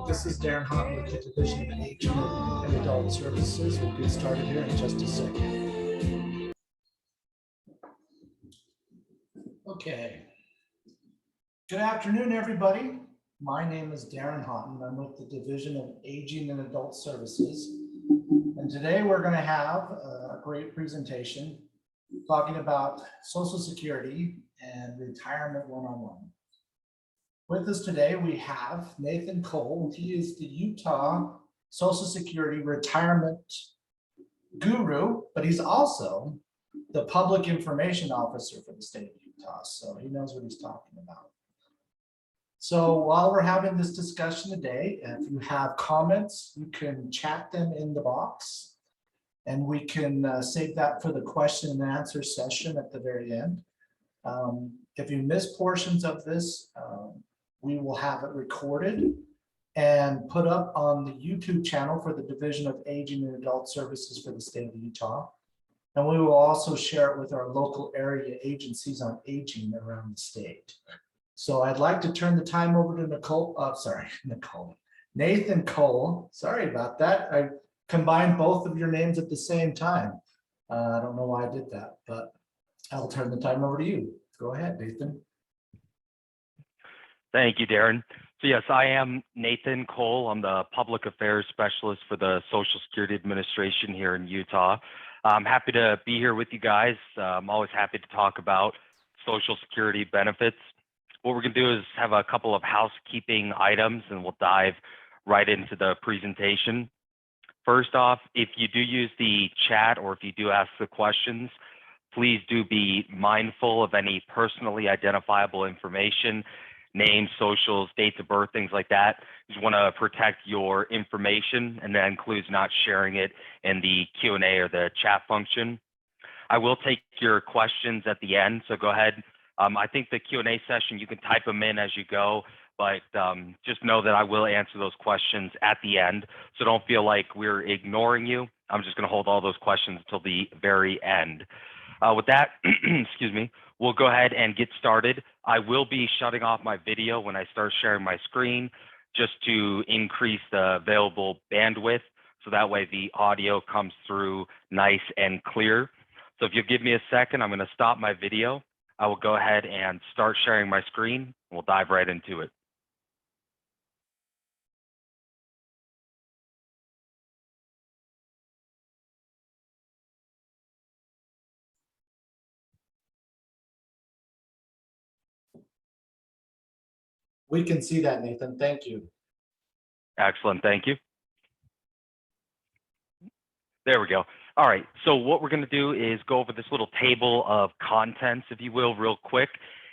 This is Darren Houghton with the Division of Aging and Adult Services. We'll get started here in just a second. Okay. Good afternoon, everybody. My name is Darren Houghton. I'm with the Division of Aging and Adult Services. And today we're going to have a great presentation talking about Social Security and retirement one-on-one. With us today, we have Nathan Cole. He is the Utah Social Security retirement guru, but he's also the public information officer for the state of Utah. So he knows what he's talking about. So while we're having this discussion today, if you have comments, you can chat them in the box and we can save that for the question and answer session at the very end. If you miss portions of this, we will have it recorded and put up on the YouTube channel for the Division of Aging and Adult Services for the state of Utah. And we will also share it with our local area agencies on aging around the state. So I'd like to turn the time over to Nathan Cole. Sorry about that. I combined both of your names at the same time. I don't know why I did that, but I'll turn the time over to you. Go ahead, Nathan. Thank you, Darren. So yes, I am Nathan Cole. I'm the Public Affairs Specialist for the Social Security Administration here in Utah. I'm happy to be here with you guys. I'm always happy to talk about Social Security benefits. What we're going to do is have a couple of housekeeping items and we'll dive right into the presentation. First off, if you do use the chat or if you do ask the questions, please do be mindful of any personally identifiable information, names, socials, dates of birth, things like that. You just want to protect your information, and that includes not sharing it in the Q&A or the chat function. I will take your questions at the end, so go ahead. I think the Q&A session, you can type them in as you go, but just know that I will answer those questions at the end, so don't feel like we're ignoring you. I'm just going to hold all those questions until the very end. With that, excuse me, we'll go ahead and get started. I will be shutting off my video when I start sharing my screen just to increase the available bandwidth, so that way the audio comes through nice and clear. So if you'll give me a second, I'm going to stop my video. I will go ahead and start sharing my screen. We'll dive right into it. We can see that, Nathan. Thank you. Excellent. Thank you. There we go. All right. So what we're going to do is go over this little table of contents, if you will, real quick.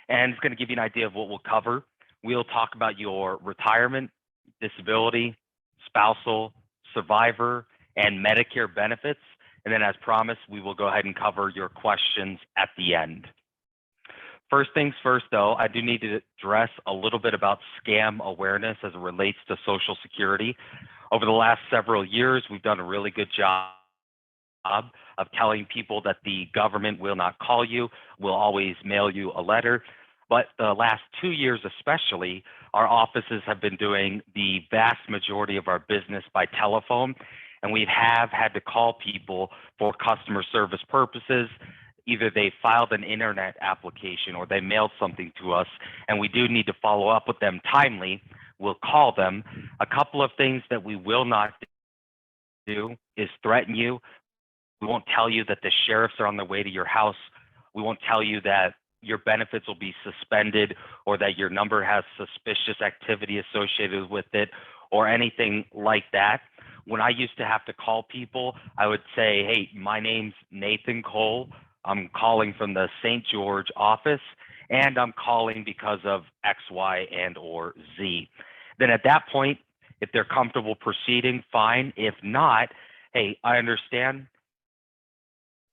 And it's going to give you an idea of what we'll cover. We'll talk about your retirement, disability, spousal, survivor, and Medicare benefits. And then as promised, we will go ahead and cover your questions at the end. First things first, though, I do need to address a little bit about scam awareness as it relates to Social Security. Over the last several years, we've done a really good job of telling people that the government will not call you, will always mail you a letter. But the last 2 years especially, our offices have been doing the vast majority of our business by telephone, and we have had to call people for customer service purposes. Either they filed an internet application or they mailed something to us, and we do need to follow up with them timely. We'll call them. A couple of things that we will not do is threaten you. We won't tell you that the sheriffs are on their way to your house. We won't tell you that your benefits will be suspended or that your number has suspicious activity associated with it or anything like that. When I used to have to call people, I would say, hey, my name's Nathan Cole. I'm calling from the St. George office, and I'm calling because of X, Y, and or Z. Then at that point, if they're comfortable proceeding, fine. If not, hey, I understand.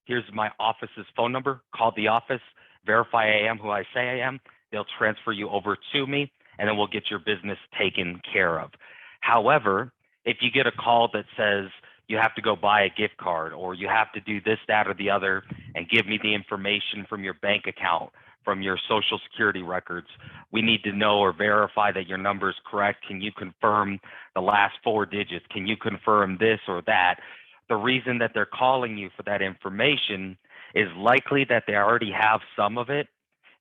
Here's my office's phone number. Call the office, verify I am who I say I am. They'll transfer you over to me, and then we'll get your business taken care of. However, if you get a call that says, you have to go buy a gift card, or you have to do this, that, or the other, and give me the information from your bank account from your social security records. We need to know or verify that your number is correct. Can you confirm the last 4 digits? Can you confirm this or that? The reason that they're calling you for that information is likely that they already have some of it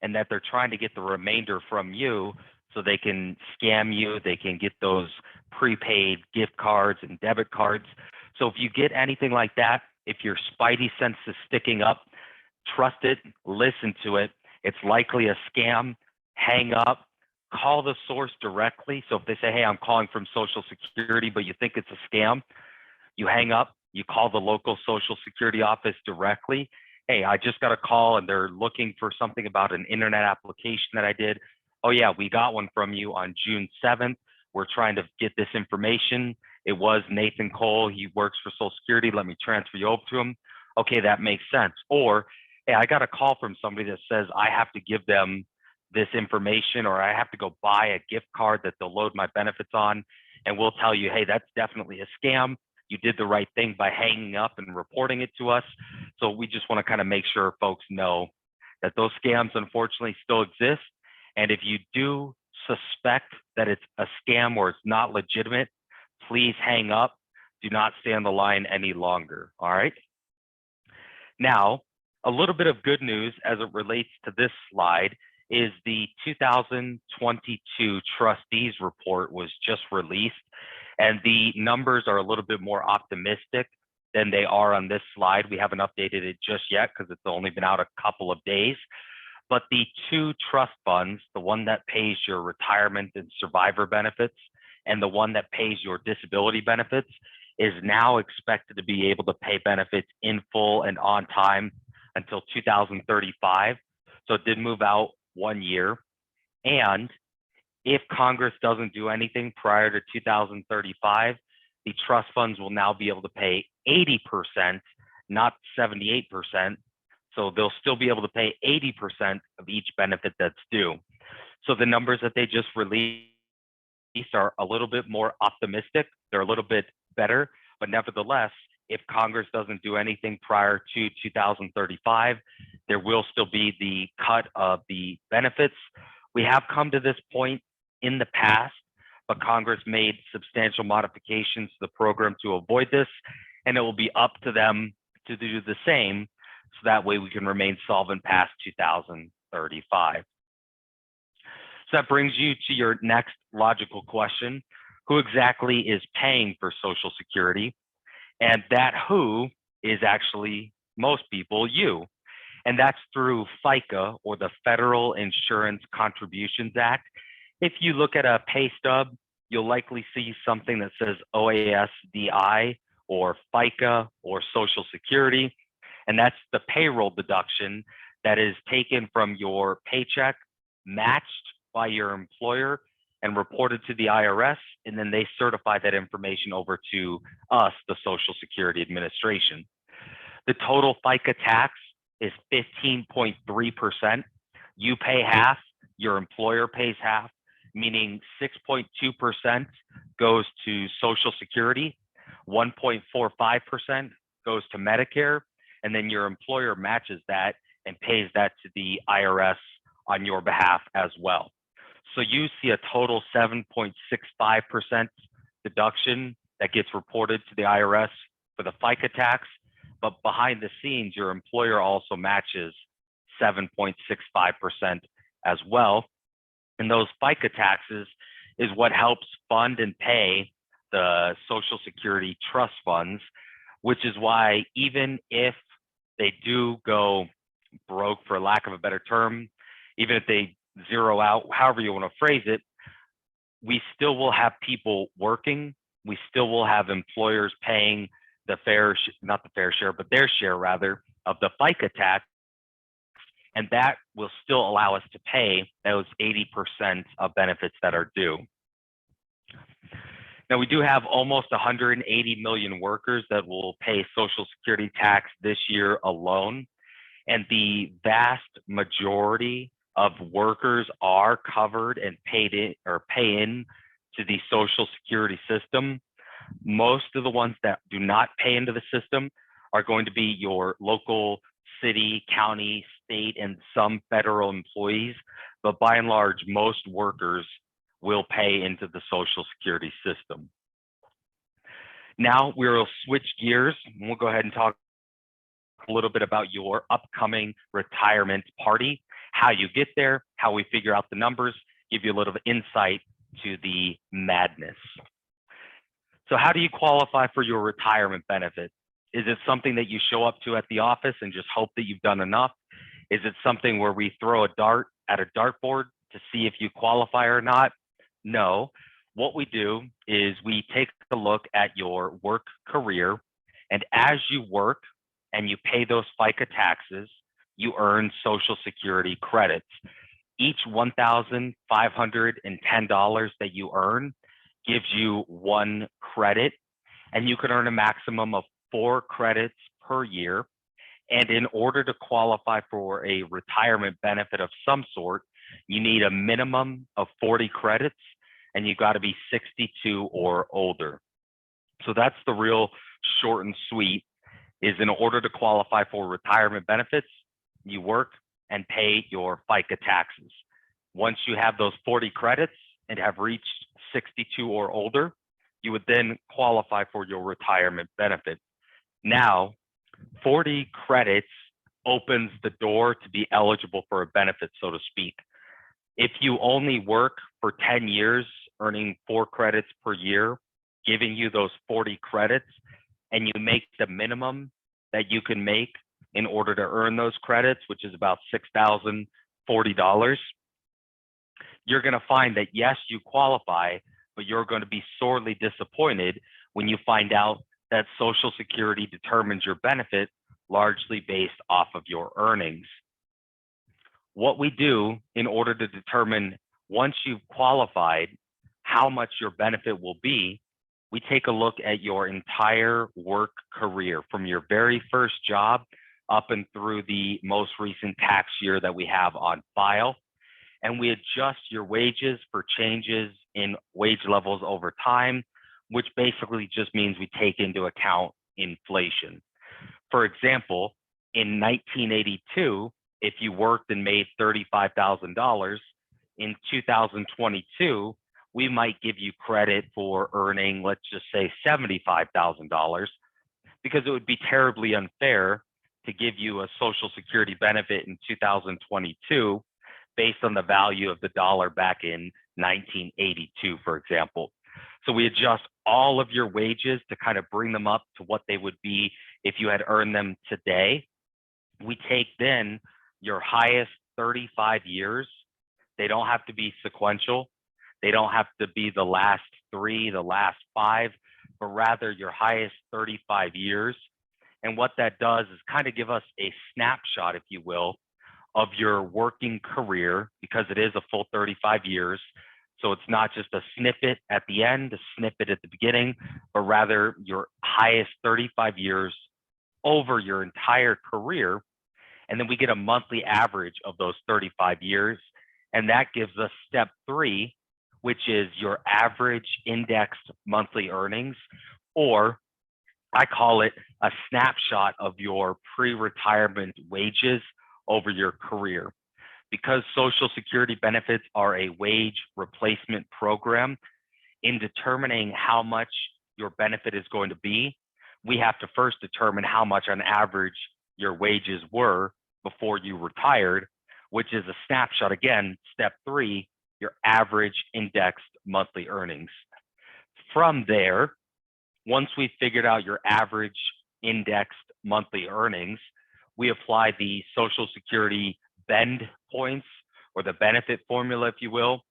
and that they're trying to get the remainder from you so they can scam you. They can get those prepaid gift cards and debit cards. So if you get anything like that, if your spidey sense is sticking up, trust it, listen to it. It's likely a scam. Hang up, call the source directly. So if they say, hey, I'm calling from Social Security, but you think it's a scam, you hang up, you call the local Social Security office directly. Hey, I just got a call and they're looking for something about an internet application that I did. Oh yeah, we got one from you on June 7th. We're trying to get this information. It was Nathan Cole. He works for Social Security. Let me transfer you over to him. Okay, that makes sense. Or, hey, I got a call from somebody that says I have to give them this information or I have to go buy a gift card that they'll load my benefits on. And we'll tell you, hey, that's definitely a scam. You did the right thing by hanging up and reporting it to us. So we just want to kind of make sure folks know that those scams unfortunately still exist. And if you do suspect that it's a scam or it's not legitimate, please hang up. Do not stay on the line any longer. All right. Now, a little bit of good news as it relates to this slide is the 2022 trustees report was just released, and the numbers are a little bit more optimistic than they are on this slide. We haven't updated it just yet because it's only been out a couple of days. But the 2 trust funds, the one that pays your retirement and survivor benefits and the one that pays your disability benefits, is now expected to be able to pay benefits in full and on time until 2035. So it did move out 1 year. And if Congress doesn't do anything prior to 2035, the trust funds will now be able to pay 80%, not 78%. So they'll still be able to pay 80% of each benefit that's due. So the numbers that they just released are a little bit more optimistic. They're a little bit better, but nevertheless, if Congress doesn't do anything prior to 2035, there will still be the cut of the benefits. We have come to this point in the past, but Congress made substantial modifications to the program to avoid this, and it will be up to them to do the same, so that way we can remain solvent past 2035. So that brings you to your next logical question. Who exactly is paying for Social Security? And that who is actually most people, you. And that's through FICA, or the Federal Insurance Contributions Act. If you look at a pay stub, you'll likely see something that says OASDI or FICA or Social Security. And that's the payroll deduction that is taken from your paycheck, matched by your employer, and reported to the IRS, and then they certify that information over to us, the Social Security Administration. The total FICA tax is 15.3%. You pay half, your employer pays half, meaning 6.2% goes to Social Security, 1.45% goes to Medicare, and then your employer matches that and pays that to the IRS on your behalf as well. So you see a total 7.65% deduction that gets reported to the IRS for the FICA tax, but behind the scenes, your employer also matches 7.65% as well. And those FICA taxes is what helps fund and pay the Social Security trust funds, which is why even if they do go broke, for lack of a better term, even if they zero out, however you want to phrase it, we still will have people working. We still will have employers paying the not the fair share, but their share rather of the FICA tax. And that will still allow us to pay those 80% of benefits that are due. Now, we do have almost 180 million workers that will pay Social Security tax this year alone. And the vast majority of workers are covered and paid in or pay in to the Social Security system. Most of the ones that do not pay into the system are going to be your local city, county, state and some federal employees, but by and large, most workers will pay into the Social Security system. Now we'll switch gears and we'll go ahead and talk a little bit about your upcoming retirement party, how you get there, how we figure out the numbers, give you a little insight to the madness. So how do you qualify for your retirement benefit? Is it something that you show up to at the office and just hope that you've done enough? Is it something where we throw a dart at a dartboard to see if you qualify or not? No. What we do is we take a look at your work career, and as you work and you pay those FICA taxes, you earn Social Security credits. Each $1,510 that you earn gives you 1 credit, and you can earn a maximum of 4 credits per year. And in order to qualify for a retirement benefit of some sort, you need a minimum of 40 credits, and you've got to be 62 or older. So that's the real short and sweet, is in order to qualify for retirement benefits, you work and pay your FICA taxes. Once you have those 40 credits and have reached 62 or older, you would then qualify for your retirement benefit. Now, 40 credits opens the door to be eligible for a benefit, so to speak. If you only work for 10 years, earning 4 credits per year, giving you those 40 credits, and you make the minimum that you can make in order to earn those credits, which is about $6,040, you're going to find that yes, you qualify, but you're going to be sorely disappointed when you find out that Social Security determines your benefit largely based off of your earnings. What we do in order to determine, once you've qualified, how much your benefit will be, we take a look at your entire work career from your very first job up and through the most recent tax year that we have on file. And we adjust your wages for changes in wage levels over time, which basically just means we take into account inflation. For example, in 1982, if you worked and made $35,000, in 2022, we might give you credit for earning, let's just say, $75,000, because it would be terribly unfair to give you a Social Security benefit in 2022 based on the value of the dollar back in 1982, for example. So we adjust all of your wages to kind of bring them up to what they would be if you had earned them today. We take then your highest 35 years. They don't have to be sequential. They don't have to be the last 3, the last 5, but rather your highest 35 years. And what that does is kind of give us a snapshot, if you will, of your working career, because it is a full 35 years. So it's not just a snippet at the end, a snippet at the beginning, but rather your highest 35 years over your entire career. And then we get a monthly average of those 35 years. And that gives us step 3, which is your average indexed monthly earnings, or I call it a snapshot of your pre-retirement wages over your career. Because Social Security benefits are a wage replacement program, in determining how much your benefit is going to be, we have to first determine how much on average your wages were before you retired, which is a snapshot, again, step 3, your average indexed monthly earnings. From there, once we've figured out your average indexed monthly earnings, we apply the Social Security bend points, or the benefit formula, if you will,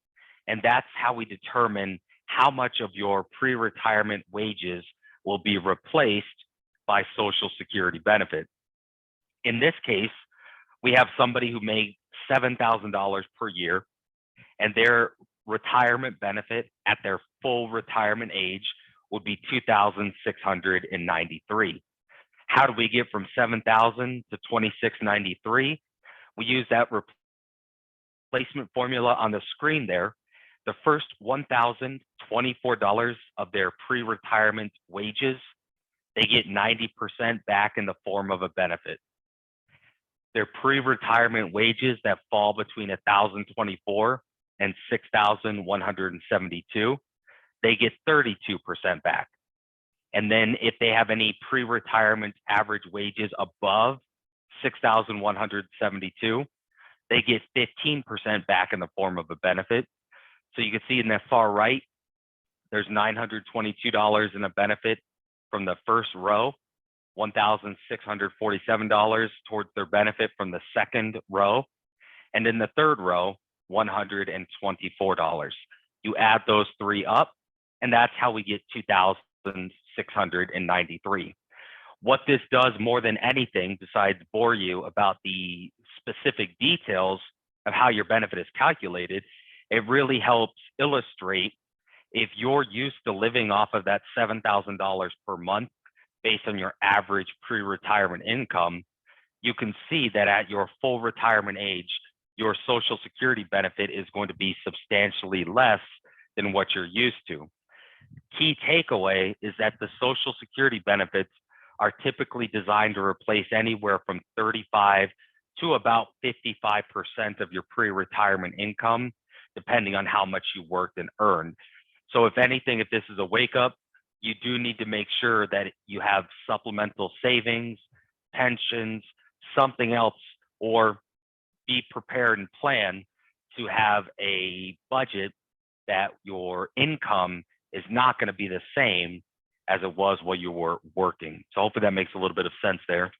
and that's how we determine how much of your pre-retirement wages will be replaced by Social Security benefit. In this case, we have somebody who made $7,000 per year, and their retirement benefit at their full retirement age would be $2,693. How do we get from $7,000 to $2,693? We use that replacement formula on the screen there. The first $1,024 of their pre-retirement wages, they get 90% back in the form of a benefit. their pre-retirement wages that fall between 1,024 and 6,172, they get 32% back. And then if they have any pre-retirement average wages above 6,172, they get 15% back in the form of a benefit. So you can see in the far right, there's $922 in a benefit from the first row, $1,647 towards their benefit from the second row, and in the third row, $124. You add those three up, and that's how we get $2,693. What this does more than anything, besides bore you about the specific details of how your benefit is calculated, it really helps illustrate if you're used to living off of that $7,000 per month based on your average pre-retirement income, you can see that at your full retirement age, your Social Security benefit is going to be substantially less than what you're used to. Key takeaway is that the Social Security benefits are typically designed to replace anywhere from 35 to about 55% of your pre-retirement income, depending on how much you worked and earned. So if anything, if this is a wake up, you do need to make sure that you have supplemental savings, pensions, something else, or be prepared and plan to have a budget that your income is not going to be the same as it was while you were working. So hopefully that makes a little bit of sense there.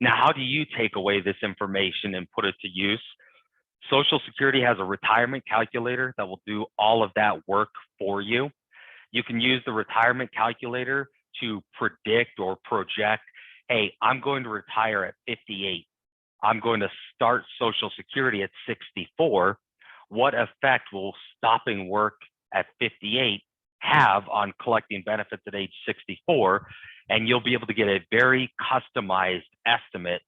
Now, how do you take away this information and put it to use? Social Security has a retirement calculator that will do all of that work for you. You can use the retirement calculator to predict or project, hey, I'm going to retire at 58. I'm going to start Social Security at 64. What effect will stopping work at 58 have on collecting benefits at age 64? And you'll be able to get a very customized estimate,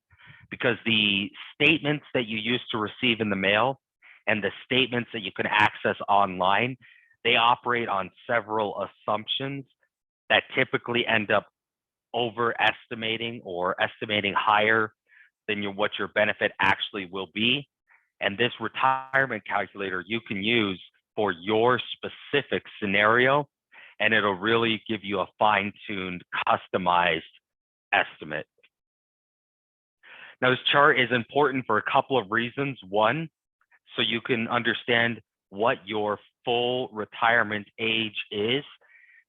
because the statements that you used to receive in the mail and the statements that you can access online, they operate on several assumptions that typically end up overestimating or estimating higher than what your benefit actually will be. And this retirement calculator you can use for your specific scenario, and it'll really give you a fine-tuned, customized estimate. Now, this chart is important for a couple of reasons. One, so you can understand what your full retirement age is.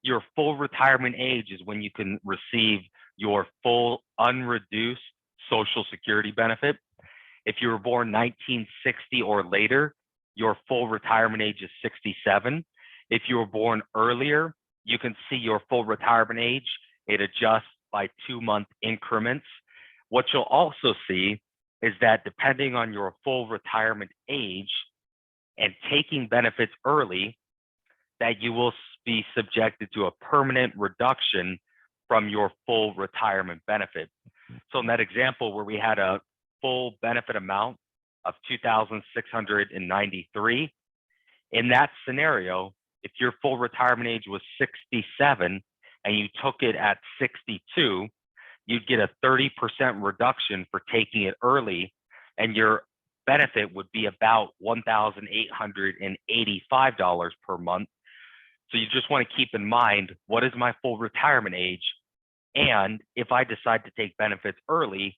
Your full retirement age is when you can receive your full unreduced Social Security benefit. If you were born 1960 or later, your full retirement age is 67. If you were born earlier, you can see your full retirement age. It adjusts by 2-month increments. What you'll also see is that depending on your full retirement age and taking benefits early, that you will be subjected to a permanent reduction from your full retirement benefit. So in that example where we had a full benefit amount of $2,693, in that scenario, if your full retirement age was 67 and you took it at 62, you'd get a 30% reduction for taking it early, and your benefit would be about $1,885 per month. So you just want to keep in mind, what is my full retirement age? And if I decide to take benefits early,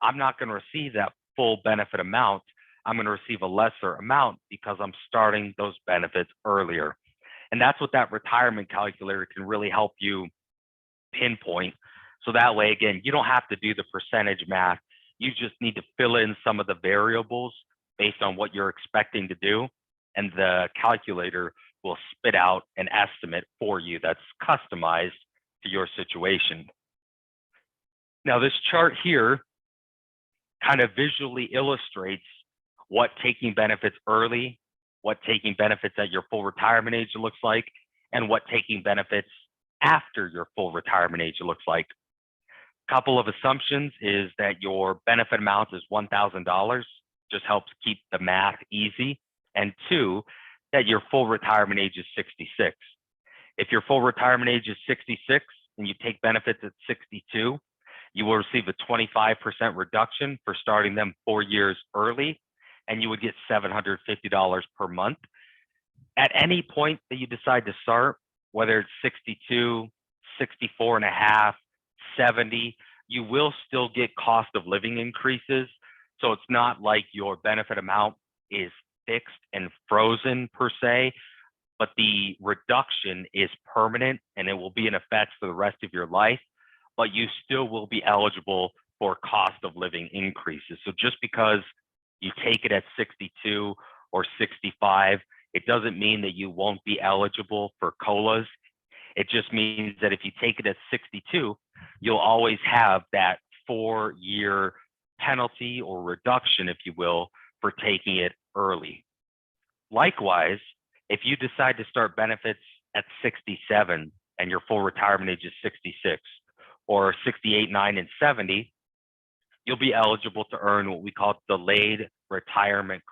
I'm not going to receive that full benefit amount. I'm going to receive a lesser amount because I'm starting those benefits earlier. And that's what that retirement calculator can really help you pinpoint. So that way, again, you don't have to do the percentage math. You just need to fill in some of the variables based on what you're expecting to do, and the calculator will spit out an estimate for you that's customized to your situation. Now, this chart here kind of visually illustrates what taking benefits early, what taking benefits at your full retirement age looks like, and what taking benefits after your full retirement age looks like. Couple of assumptions is that your benefit amount is $1,000, just helps keep the math easy. And two, that your full retirement age is 66. If your full retirement age is 66 and you take benefits at 62, You will receive a 25% reduction for starting them 4 years early, and you would get $750 per month. At any point that you decide to start, whether it's 62, 64 and a half, 70, you will still get cost of living increases. So it's not like your benefit amount is fixed and frozen per se, but the reduction is permanent and it will be in effect for the rest of your life, but you still will be eligible for cost of living increases. So just because you take it at 62 or 65, it doesn't mean that you won't be eligible for COLAs. It just means that if you take it at 62, you'll always have that 4-year penalty or reduction, if you will, for taking it early. Likewise, if you decide to start benefits at 67 and your full retirement age is 66, or 68, 9, and 70, you'll be eligible to earn what we call delayed retirement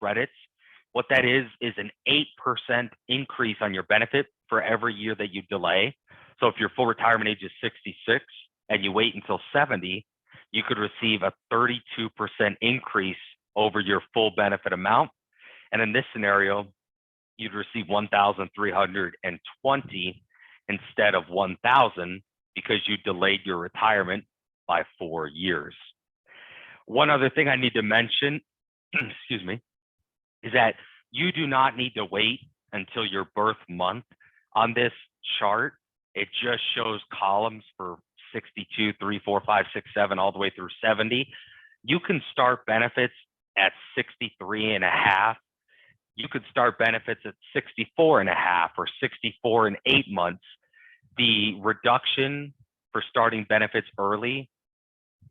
credits. What that is an 8% increase on your benefit for every year that you delay. So if your full retirement age is 66 and you wait until 70, you could receive a 32% increase over your full benefit amount. And in this scenario, you'd receive 1,320 instead of 1,000 because you delayed your retirement by 4 years. One other thing I need to mention, excuse me, is that you do not need to wait until your birth month. On this chart, it just shows columns for 62, 3, 4, 5, 6, 7, all the way through 70. You can start benefits at 63 and a half. You could start benefits at 64 and a half or 64 and 8 months. The reduction for starting benefits early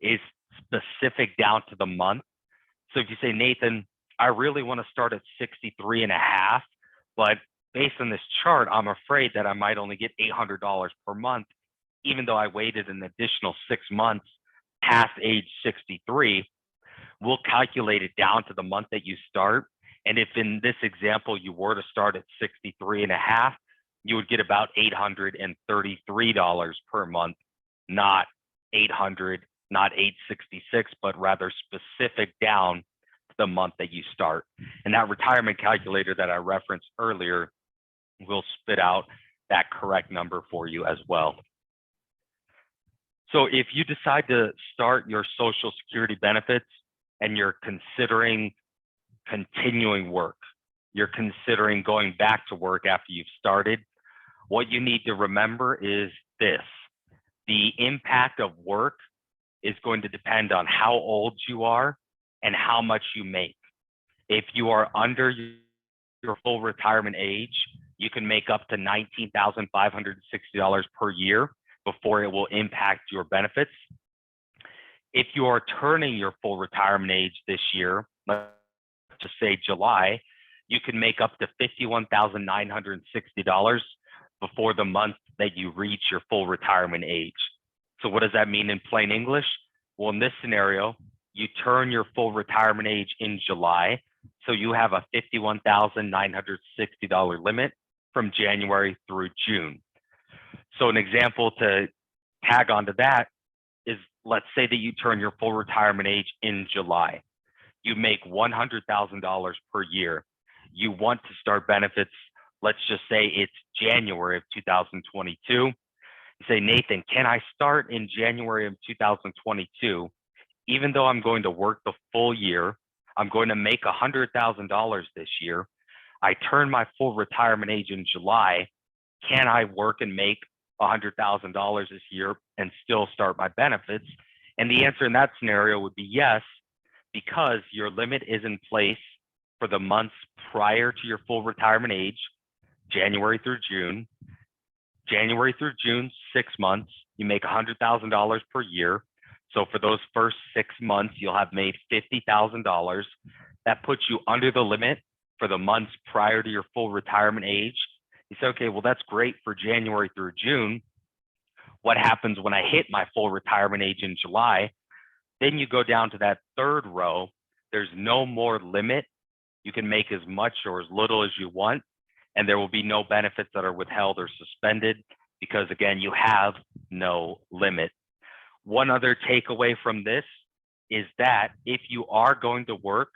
is specific down to the month. So if you say, Nathan, I really want to start at 63 and a half, but based on this chart, I'm afraid that I might only get $800 per month, even though I waited an additional 6 months past age 63, we'll calculate it down to the month that you start. And if in this example, you were to start at 63 and a half, you would get about $833 per month, not 800, not 866, but rather specific down to the month that you start. And that retirement calculator that I referenced earlier will spit out that correct number for you as well. So if you decide to start your Social Security benefits and you're considering continuing work, you're considering going back to work after you've started, what you need to remember is this: the impact of work is going to depend on how old you are and how much you make. If you are under your full retirement age, you can make up to $19,560 per year before it will impact your benefits. If you are turning your full retirement age this year, let's just say July, you can make up to $51,960 before the month that you reach your full retirement age. So what does that mean in plain English? Well, in this scenario, you turn your full retirement age in July, so you have a $51,960 limit from January through June. So an example to tag onto that is, let's say that you turn your full retirement age in July. You make $100,000 per year. You want to start benefits, let's just say it's January of 2022. You say, Nathan, can I start in January of 2022? Even though I'm going to work the full year, I'm going to make $100,000 this year. I turn my full retirement age in July. Can I work and make $100,000 this year and still start my benefits? And the answer in that scenario would be yes, because your limit is in place for the months prior to your full retirement age, January through June. January through June, 6 months, you make $100,000 per year. So for those first 6 months, you'll have made $50,000. That puts you under the limit for the months prior to your full retirement age. You say, okay, well, that's great for January through June. What happens when I hit my full retirement age in July? Then you go down to that third row. There's no more limit. You can make as much or as little as you want, and there will be no benefits that are withheld or suspended because, again, you have no limit. One other takeaway from this is that if you are going to work,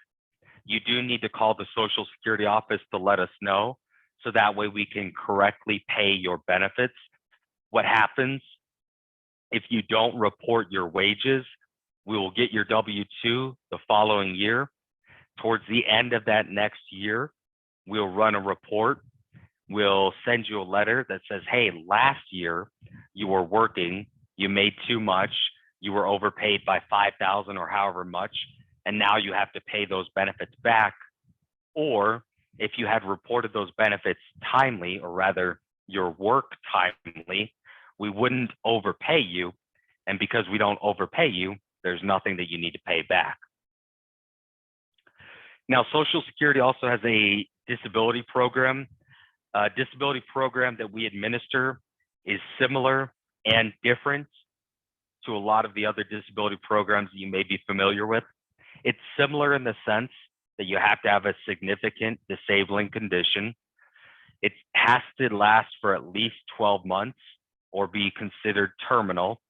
you do need to call the Social Security office to let us know, so that way we can correctly pay your benefits. What happens if you don't report your wages? We will get your W-2 the following year. Towards the end of that next year, we'll run a report. We'll send you a letter that says, hey, last year you were working, you made too much, you were overpaid by $5,000 or however much, and now you have to pay those benefits back. Or if you had reported those benefits timely, or rather your work timely, we wouldn't overpay you. And because we don't overpay you, there's nothing that you need to pay back. Now, Social Security also has a disability program. A disability program that we administer is similar and different to a lot of the other disability programs you may be familiar with. It's similar in the sense that you have to have a significant disabling condition. It has to last for at least 12 months or be considered terminal.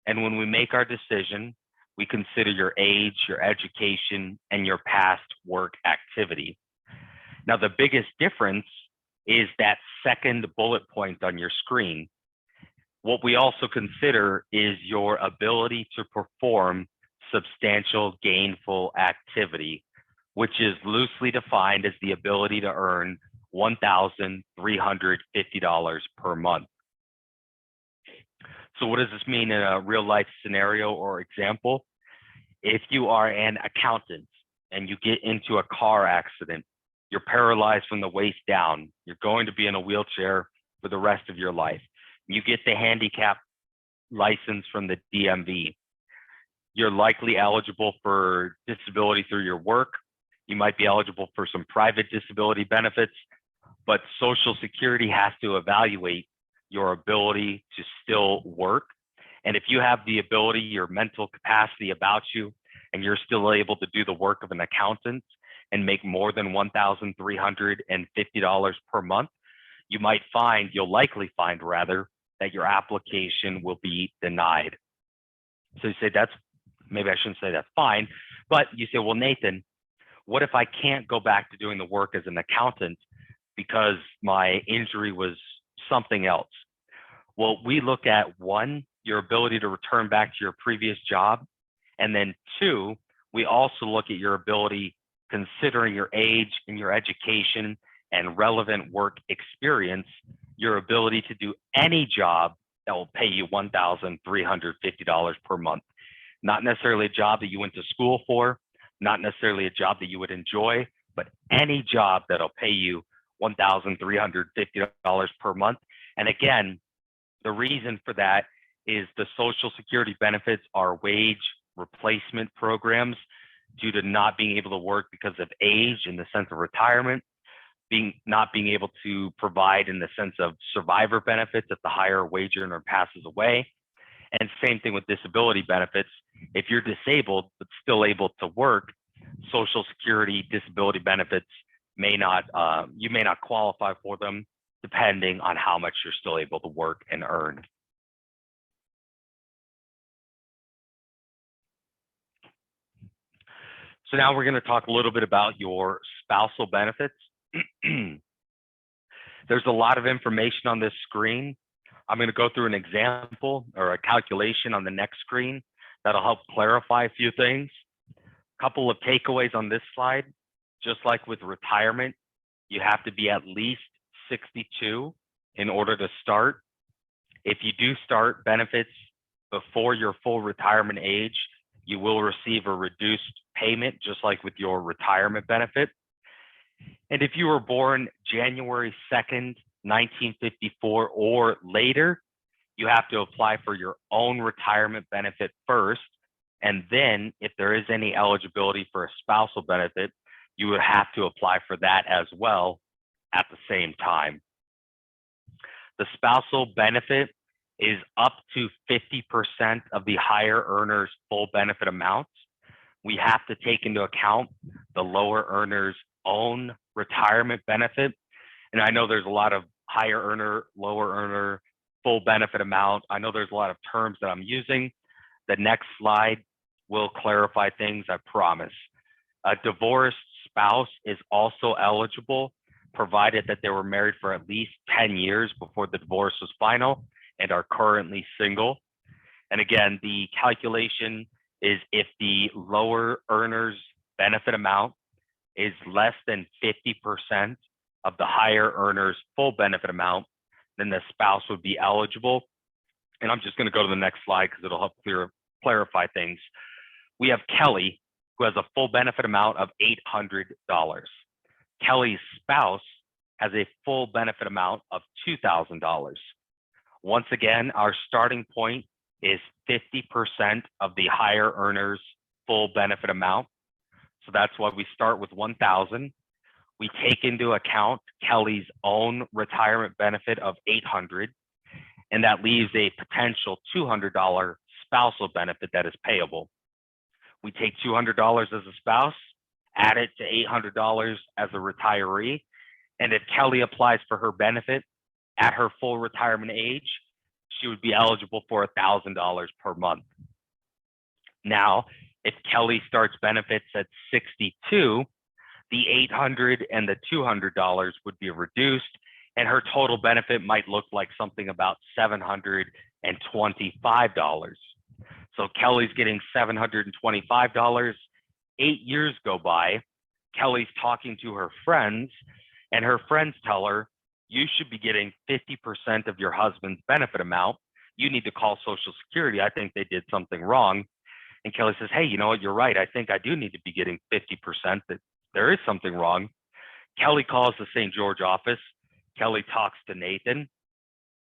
And when we make our decision, we consider your age, your education, and your past work activity. Now, the biggest difference is that second bullet point on your screen. What we also consider is your ability to perform substantial gainful activity, which is loosely defined as the ability to earn $1,350 per month. So what does this mean in a real life scenario or example? If you are an accountant and you get into a car accident, you're paralyzed from the waist down, you're going to be in a wheelchair for the rest of your life. You get the handicap license from the DMV. You're likely eligible for disability through your work. You might be eligible for some private disability benefits, but Social Security has to evaluate your ability to still work. And if you have the ability, your mental capacity about you, and you're still able to do the work of an accountant and make more than $1,350 per month, you'll likely find rather, that your application will be denied. So you say, maybe I shouldn't say that's fine, but you say, well, Nathan, what if I can't go back to doing the work as an accountant because my injury was something else? Well, we look at one, your ability to return back to your previous job. And then two, we also look at your ability, considering your age and your education and relevant work experience, your ability to do any job that will pay you $1,350 per month. Not necessarily a job that you went to school for, not necessarily a job that you would enjoy, but any job that'll pay you $1,350 per month. And again, the reason for that is the Social Security benefits are wage replacement programs due to not being able to work because of age in the sense of retirement, not being able to provide in the sense of survivor benefits if the higher wage earner passes away. And same thing with disability benefits. If you're disabled but still able to work, Social Security disability benefits you may not qualify for them depending on how much you're still able to work and earn. So now we're going to talk a little bit about your spousal benefits. There's a lot of information on this screen. I'm going to go through an example or a calculation on the next screen that'll help clarify a few things. A couple of takeaways on this slide. Just like with retirement, you have to be at least 62 in order to start. If you do start benefits before your full retirement age, you will receive a reduced payment, just like with your retirement benefit. And if you were born January 2nd, 1954 or later, you have to apply for your own retirement benefit first. And then if there is any eligibility for a spousal benefit, you would have to apply for that as well at the same time. The spousal benefit is up to 50% of the higher earner's full benefit amount. We have to take into account the lower earner's own retirement benefit. And I know there's a lot of higher earner, lower earner, full benefit amount. I know there's a lot of terms that I'm using. The next slide will clarify things, I promise. A divorced spouse is also eligible, provided that they were married for at least 10 years before the divorce was final and are currently single. And again, the calculation is if the lower earner's benefit amount is less than 50% of the higher earner's full benefit amount, then the spouse would be eligible. And I'm just going to go to the next slide because it'll help clarify things. We have Kelly, who has a full benefit amount of $800. Kelly's spouse has a full benefit amount of $2,000. Once again, our starting point is 50% of the higher earner's full benefit amount. So that's why we start with 1,000. We take into account Kelly's own retirement benefit of $800, and that leaves a potential $200 spousal benefit that is payable. We take $200 as a spouse, add it to $800 as a retiree, and if Kelly applies for her benefit at her full retirement age, she would be eligible for $1,000 per month. Now, if Kelly starts benefits at 62, the $800 and the $200 would be reduced, and her total benefit might look like something about $725. So Kelly's getting $725. 8 years go by. Kelly's talking to her friends, and her friends tell her, you should be getting 50% of your husband's benefit amount. You need to call Social Security. I think they did something wrong. And Kelly says, hey, you know what? You're right. I think I do need to be getting 50%. That there is something wrong. Kelly calls the St. George office. Kelly talks to Nathan.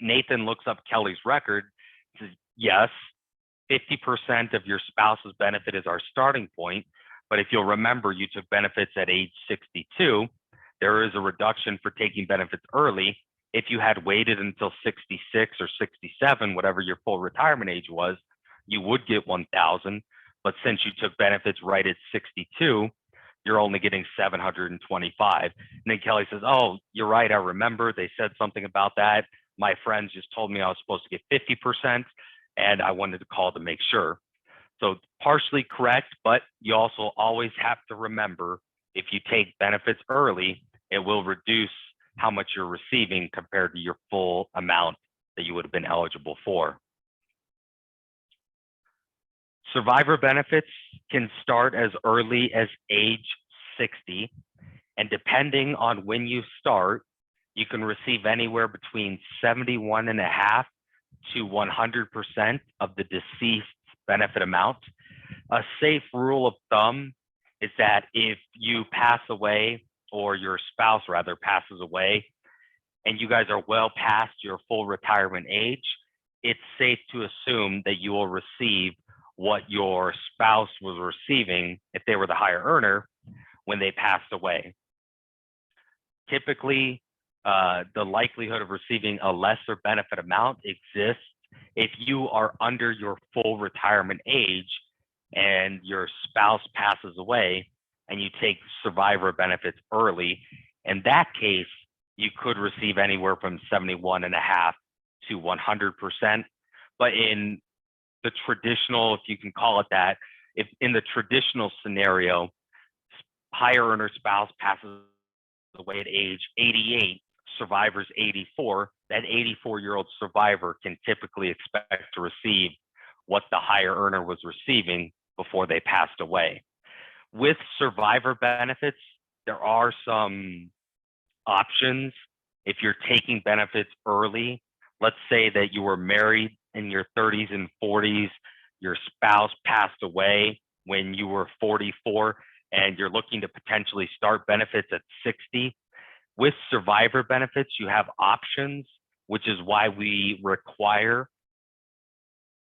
Nathan looks up Kelly's record, says, yes, 50% of your spouse's benefit is our starting point. But if you'll remember, you took benefits at age 62. There is a reduction for taking benefits early. If you had waited until 66 or 67, whatever your full retirement age was, you would get 1,000. But since you took benefits right at 62, you're only getting 725. And then Kelly says, oh, you're right. I remember they said something about that. My friends just told me I was supposed to get 50%, and I wanted to call to make sure. So partially correct, but you also always have to remember, if you take benefits early, it will reduce how much you're receiving compared to your full amount that you would have been eligible for. Survivor benefits can start as early as age 60, and depending on when you start, you can receive anywhere between 71.5% to 100% of the deceased benefit amount. A safe rule of thumb is that if you pass away, or your spouse rather passes away, and you guys are well past your full retirement age, it's safe to assume that you will receive what your spouse was receiving if they were the higher earner when they passed away. Typically, the likelihood of receiving a lesser benefit amount exists if you are under your full retirement age and your spouse passes away and you take survivor benefits early. In that case, you could receive anywhere from 71.5% to 100%. But in the traditional, if you can call it that, if in the traditional scenario, higher earner spouse passes away at age 88, survivor's 84, that 84-year-old survivor can typically expect to receive what the higher earner was receiving before they passed away. With survivor benefits, there are some options. If you're taking benefits early, let's say that you were married in your 30s and 40s, your spouse passed away when you were 44, and you're looking to potentially start benefits at 60. With survivor benefits, you have options, which is why we require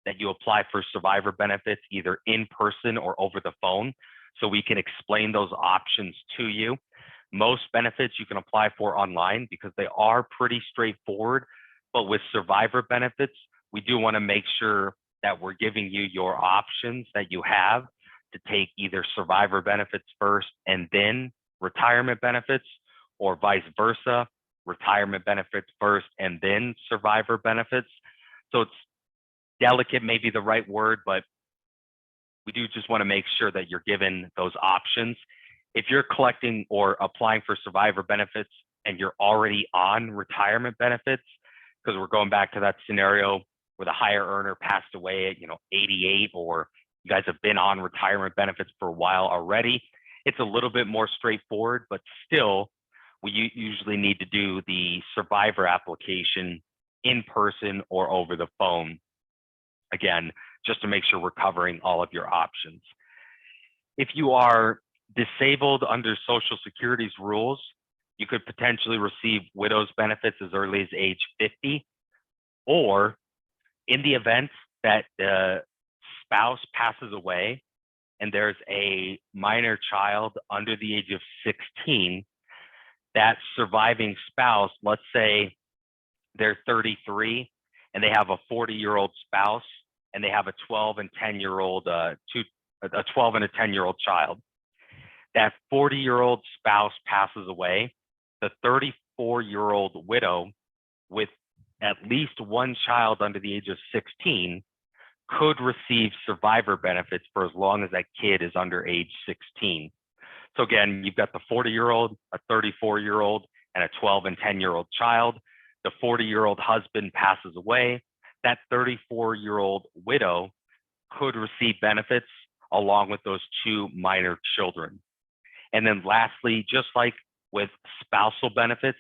that you apply for survivor benefits either in person or over the phone, so we can explain those options to you. Most benefits you can apply for online because they are pretty straightforward, but with survivor benefits, we do want to make sure that we're giving you your options that you have to take either survivor benefits first and then retirement benefits, or vice versa, retirement benefits first and then survivor benefits. So it's delicate, maybe the right word, but we do just want to make sure that you're given those options. If you're collecting or applying for survivor benefits and you're already on retirement benefits, because we're going back to that scenario where the higher earner passed away at 88, or you guys have been on retirement benefits for a while already, it's a little bit more straightforward, but still, we usually need to do the survivor application in person or over the phone. Again, just to make sure we're covering all of your options. If you are disabled under Social Security's rules, you could potentially receive widow's benefits as early as age 50, or in the event that the spouse passes away and there's a minor child under the age of 16, that surviving spouse, let's say they're 33 and they have a 40-year-old spouse and they have a 12 and 10-year-old, a 12 and a 10-year-old child. That 40-year-old spouse passes away, the 34-year-old widow with at least one child under the age of 16 could receive survivor benefits for as long as that kid is under age 16. So again, you've got the 40-year-old, a 34-year-old, and a 12 and 10-year-old child. The 40-year-old husband passes away. That 34-year-old widow could receive benefits along with those two minor children. And then lastly, just like with spousal benefits,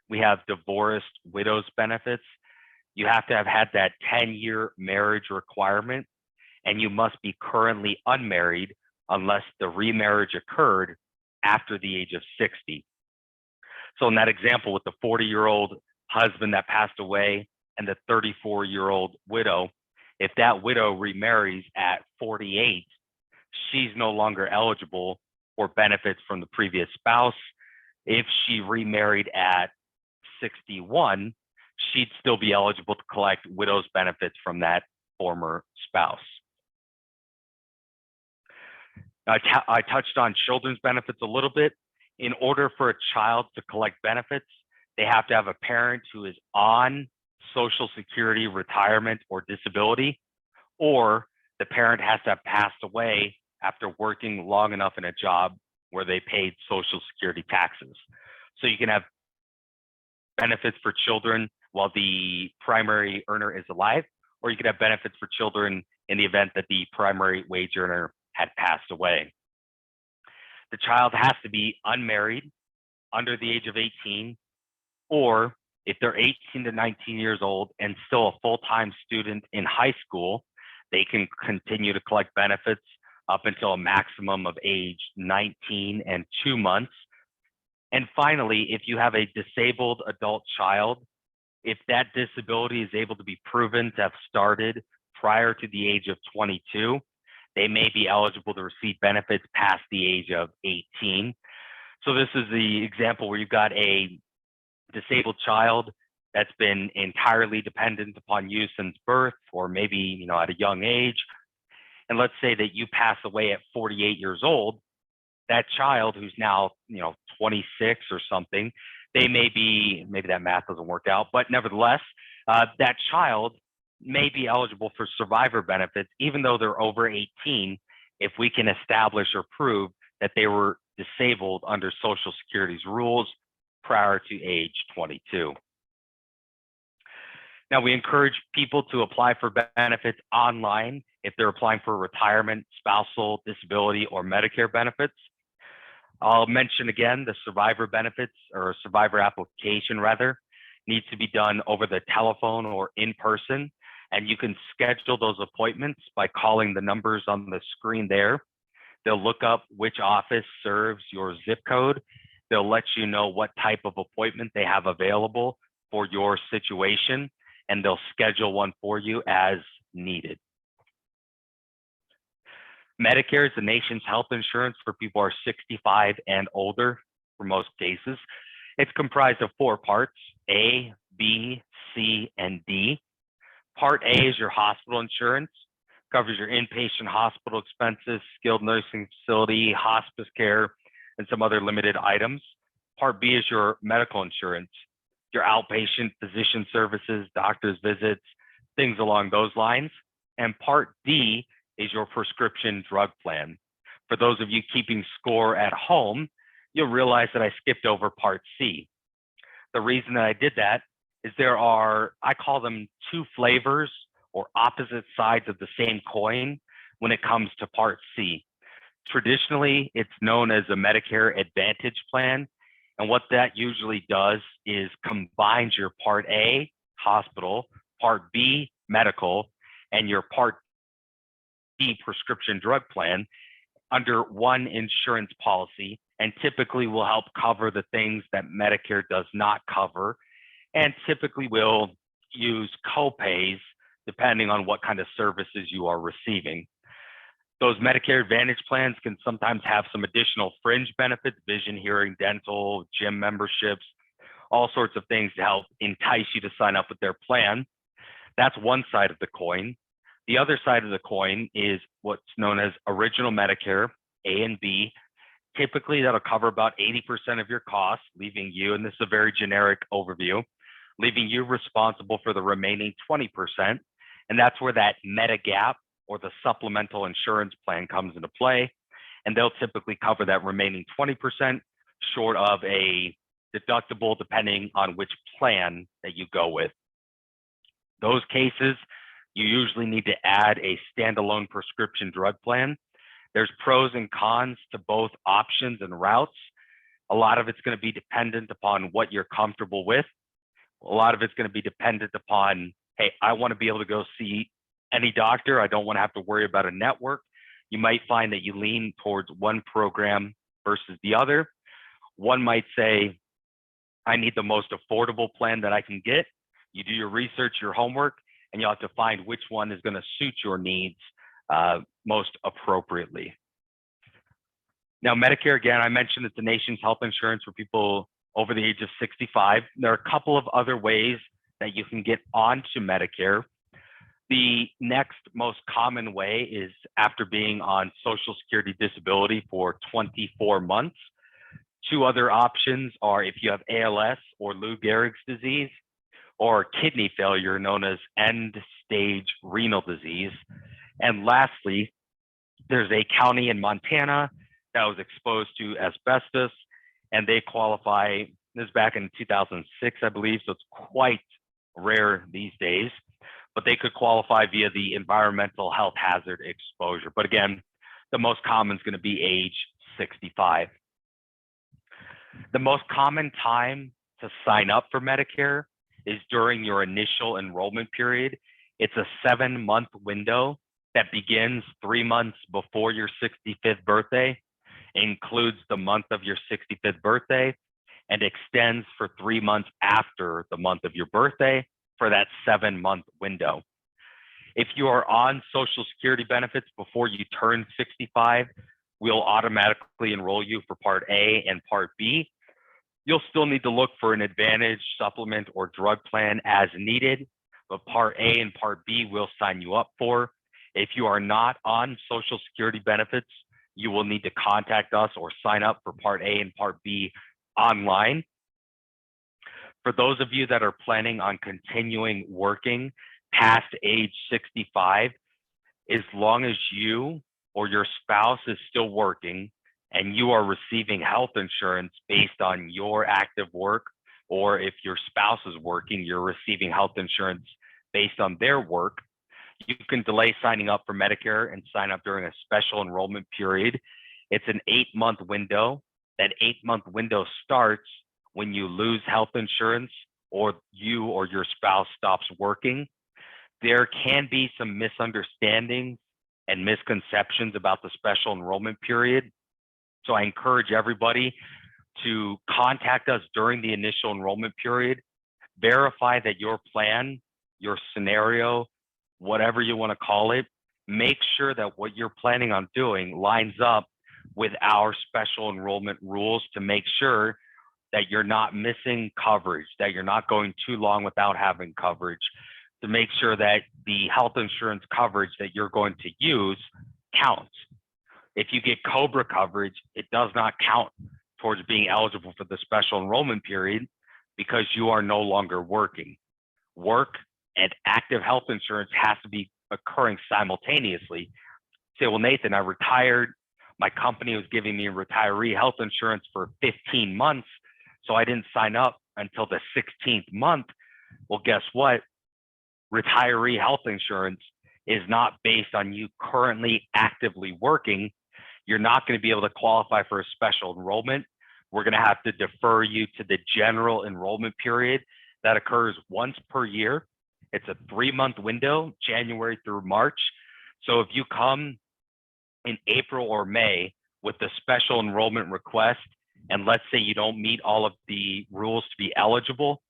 we have divorced widows benefits. You have to have had that 10-year marriage requirement, and you must be currently unmarried unless the remarriage occurred after the age of 60. So in that example with the 40-year-old husband that passed away and the 34-year-old widow, if that widow remarries at 48, she's no longer eligible for benefits from the previous spouse. If she remarried at 61, she'd still be eligible to collect widow's benefits from that former spouse. I touched on children's benefits a little bit. In order for a child to collect benefits, they have to have a parent who is on Social Security, retirement, or disability, or the parent has to have passed away after working long enough in a job where they paid Social Security taxes. So you can have benefits for children while the primary earner is alive, or you could have benefits for children in the event that the primary wage earner had passed away. The child has to be unmarried, under the age of 18, or if they're 18 to 19 years old and still a full-time student in high school, they can continue to collect benefits up until a maximum of age 19 and 2 months. And finally, if you have a disabled adult child, if that disability is able to be proven to have started prior to the age of 22, they may be eligible to receive benefits past the age of 18. So this is the example where you've got a disabled child that's been entirely dependent upon you since birth, or maybe at a young age. And let's say that you pass away at 48 years old. That child who's now 26 or something, they may be, maybe that math doesn't work out, but nevertheless, that child may be eligible for survivor benefits, even though they're over 18, if we can establish or prove that they were disabled under Social Security's rules prior to age 22. Now, we encourage people to apply for benefits online if they're applying for retirement, spousal, disability, or Medicare benefits. I'll mention again, the survivor benefits, or survivor application rather, needs to be done over the telephone or in person. And you can schedule those appointments by calling the numbers on the screen there. They'll look up which office serves your zip code. They'll let you know what type of appointment they have available for your situation, and they'll schedule one for you as needed. Medicare is the nation's health insurance for people who are 65 and older for most cases. It's comprised of 4 parts: A, B, C, and D. Part A is your hospital insurance, covers your inpatient hospital expenses, skilled nursing facility, hospice care, and some other limited items. Part B is your medical insurance, your outpatient physician services, doctor's visits, things along those lines. And Part D is your prescription drug plan. For those of you keeping score at home, you'll realize that I skipped over Part C. The reason that I did that is there are, I call them two flavors or opposite sides of the same coin when it comes to Part C. Traditionally, it's known as a Medicare Advantage plan. And what that usually does is combines your Part A, hospital, Part B, medical, and your Part D, prescription drug plan under one insurance policy, and typically will help cover the things that Medicare does not cover, and typically will use co-pays depending on what kind of services you are receiving. Those Medicare Advantage plans can sometimes have some additional fringe benefits, vision, hearing, dental, gym memberships, all sorts of things to help entice you to sign up with their plan. That's one side of the coin. The other side of the coin is what's known as Original Medicare, A and B. Typically, that'll cover about 80% of your costs, leaving you, and this is a very generic overview, leaving you responsible for the remaining 20%. And that's where that Medigap or the supplemental insurance plan comes into play. And they'll typically cover that remaining 20% short of a deductible, depending on which plan that you go with. Those cases, you usually need to add a standalone prescription drug plan. There's pros and cons to both options and routes. A lot of it's going to be dependent upon what you're comfortable with. A lot of it's going to be dependent upon, hey, I want to be able to go see any doctor. I don't want to have to worry about a network. You might find that you lean towards one program versus the other. One might say, I need the most affordable plan that I can get. You do your research, your homework, and you'll have to find which one is going to suit your needs most appropriately. Now, Medicare, again, I mentioned it's the nation's health insurance for people over the age of 65. There are a couple of other ways that you can get onto Medicare. The next most common way is after being on Social Security disability for 24 months. Two other options are if you have ALS or Lou Gehrig's disease, or kidney failure known as end-stage renal disease. And lastly, there's a county in Montana that was exposed to asbestos, and they qualify, this is back in 2006, I believe, so it's quite rare these days, but they could qualify via the environmental health hazard exposure. But again, the most common is going to be age 65. The most common time to sign up for Medicare is during your initial enrollment period. It's a 7-month window that begins 3 months before your 65th birthday, includes the month of your 65th birthday, and extends for 3 months after the month of your birthday for that 7-month window. If you are on Social Security benefits before you turn 65, we'll automatically enroll you for Part A and Part B. You'll still need to look for an Advantage, supplement, or drug plan as needed, but Part A and Part B will sign you up for. If you are not on Social Security benefits, you will need to contact us or sign up for Part A and Part B online. For those of you that are planning on continuing working past age 65, as long as you or your spouse is still working and you are receiving health insurance based on your active work, or if your spouse is working, you're receiving health insurance based on their work, you can delay signing up for Medicare and sign up during a special enrollment period. It's an 8-month window. That 8-month window starts when you lose health insurance or you or your spouse stops working. There can be some misunderstandings and misconceptions about the special enrollment period. So I encourage everybody to contact us during the initial enrollment period, verify that your plan, your scenario, whatever you want to call it, make sure that what you're planning on doing lines up with our special enrollment rules to make sure that you're not missing coverage, that you're not going too long without having coverage, to make sure that the health insurance coverage that you're going to use counts. If you get COBRA coverage, it does not count towards being eligible for the special enrollment period because you are no longer working. Work and active health insurance has to be occurring simultaneously Say, well, Nathan, I retired. My company was giving me retiree health insurance for 15 months, so I didn't sign up until the 16th month. Well, guess what? Retiree health insurance is not based on you currently actively working. You're not going to be able to qualify for a special enrollment. We're going to have to defer you to the general enrollment period that occurs once per year. It's a 3-month window, January through March. So if you come in April or May with the special enrollment request, and let's say you don't meet all of the rules to be eligible,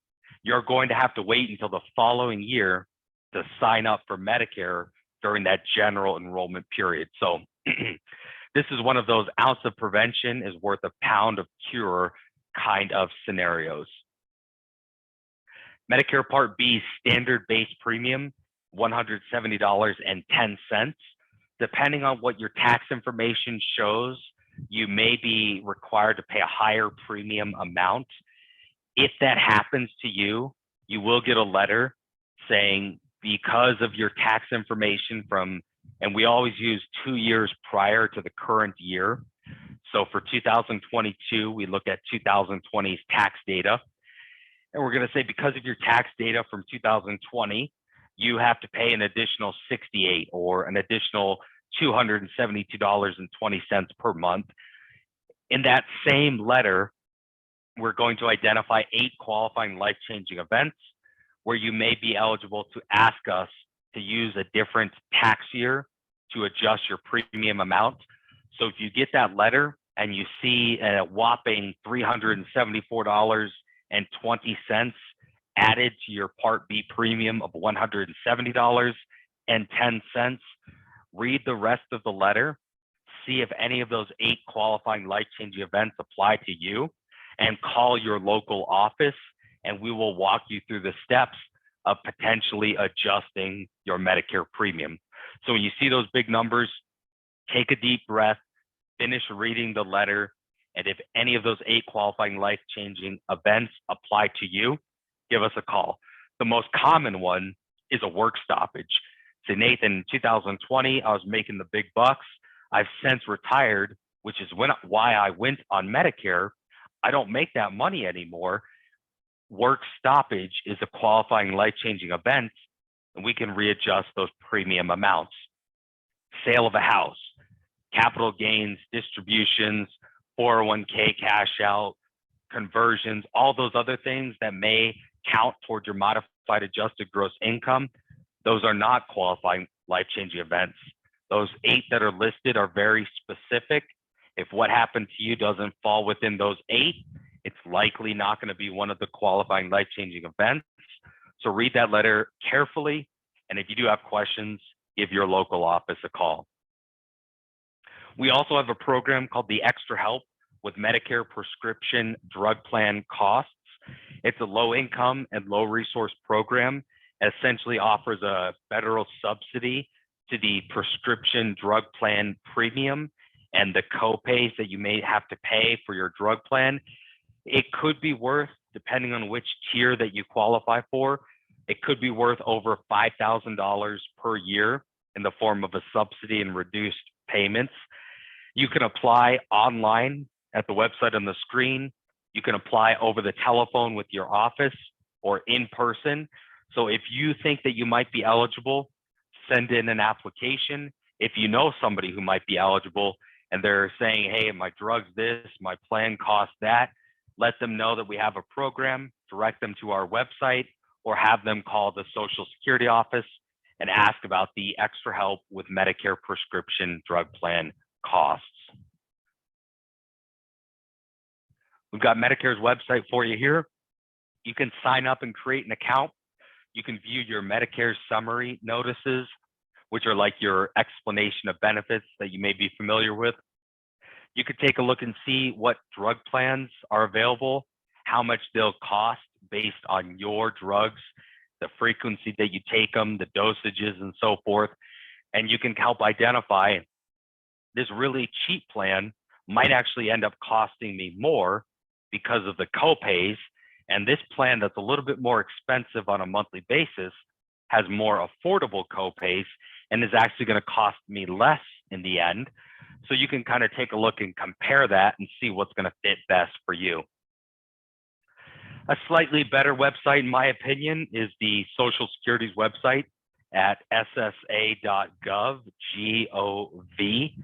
you're going to have to wait until the following year to sign up for Medicare during that general enrollment period. So this is one of those ounce of prevention is worth a pound of cure kind of scenarios. Medicare Part B standard base premium, $170.10. Depending on what your tax information shows, you may be required to pay a higher premium amount. If that happens to you, you will get a letter saying because of your tax information from, and we always use 2 years prior to the current year. So for 2022, we look at 2020's tax data. And we're going to say because of your tax data from 2020, you have to pay an additional $68 or an additional $272.20 per month. In that same letter, we're going to identify 8 qualifying life-changing events where you may be eligible to ask us to use a different tax year to adjust your premium amount. So if you get that letter and you see a whopping $374.20 added to your Part B premium of $170.10, read the rest of the letter, see if any of those 8 qualifying life-changing events apply to you, and call your local office, and we will walk you through the steps of potentially adjusting your Medicare premium. So when you see those big numbers, take a deep breath, finish reading the letter, and if any of those 8 qualifying life-changing events apply to you, give us a call. The most common one is a work stoppage. Say, Nathan, in 2020, I was making the big bucks. I've since retired, which is why I went on Medicare. I don't make that money anymore. Work stoppage is a qualifying life-changing event, and we can readjust those premium amounts. Sale of a house, capital gains, distributions, 401k cash out, conversions, all those other things that may count towards your modified adjusted gross income, those are not qualifying life-changing events. Those 8 that are listed are very specific. If what happened to you doesn't fall within those 8, it's likely not going to be one of the qualifying life-changing events. So read that letter carefully, and if you do have questions, give your local office a call. We also have a program called the Extra Help with Medicare Prescription Drug Plan Costs. It's a low-income and low-resource program. Essentially offers a federal subsidy to the prescription drug plan premium and the co-pays that you may have to pay for your drug plan. It could be worth, depending on which tier that you qualify for, it could be worth over $5,000 per year in the form of a subsidy and reduced payments. You can apply online at the website on the screen. You can apply over the telephone with your office or in person. So if you think that you might be eligible, send in an application. If you know somebody who might be eligible and they're saying, hey, my drug's this, my plan costs that, let them know that we have a program, direct them to our website, or have them call the Social Security office and ask about the Extra Help with Medicare Prescription Drug Plan Costs. We've got Medicare's website for you here. You can sign up and create an account. You can view your Medicare summary notices, which are like your explanation of benefits that you may be familiar with. You could take a look and see what drug plans are available, how much they'll cost based on your drugs, the frequency that you take them, the dosages, and so forth. And you can help identify this really cheap plan might actually end up costing me more because of the copays. And this plan that's a little bit more expensive on a monthly basis has more affordable copays and is actually going to cost me less in the end. So you can kind of take a look and compare that and see what's going to fit best for you. A slightly better website, in my opinion, is the Social Security's website at ssa.gov, G-O-V.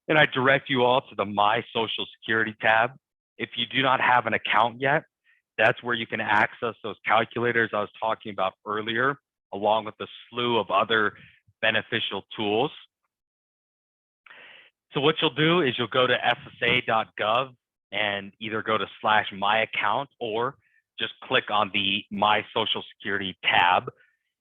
And I direct you all to the My Social Security tab. If you do not have an account yet, that's where you can access those calculators I was talking about earlier, along with a slew of other beneficial tools. So what you'll do is you'll go to ssa.gov and either go to /my account or just click on the My Social Security tab.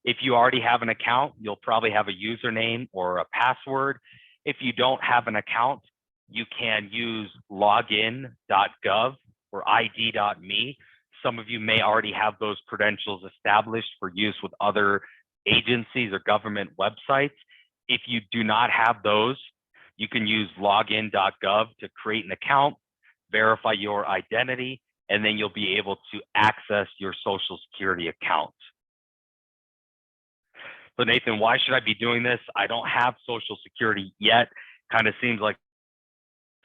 If you already have an account, you'll probably have a username or a password. If you don't have an account, you can use login.gov or id.me. Some of you may already have those credentials established for use with other agencies or government websites. If you do not have those, you can use login.gov to create an account, verify your identity, and then you'll be able to access your Social Security account. So Nathan, why should I be doing this? I don't have Social Security yet. Kind of seems like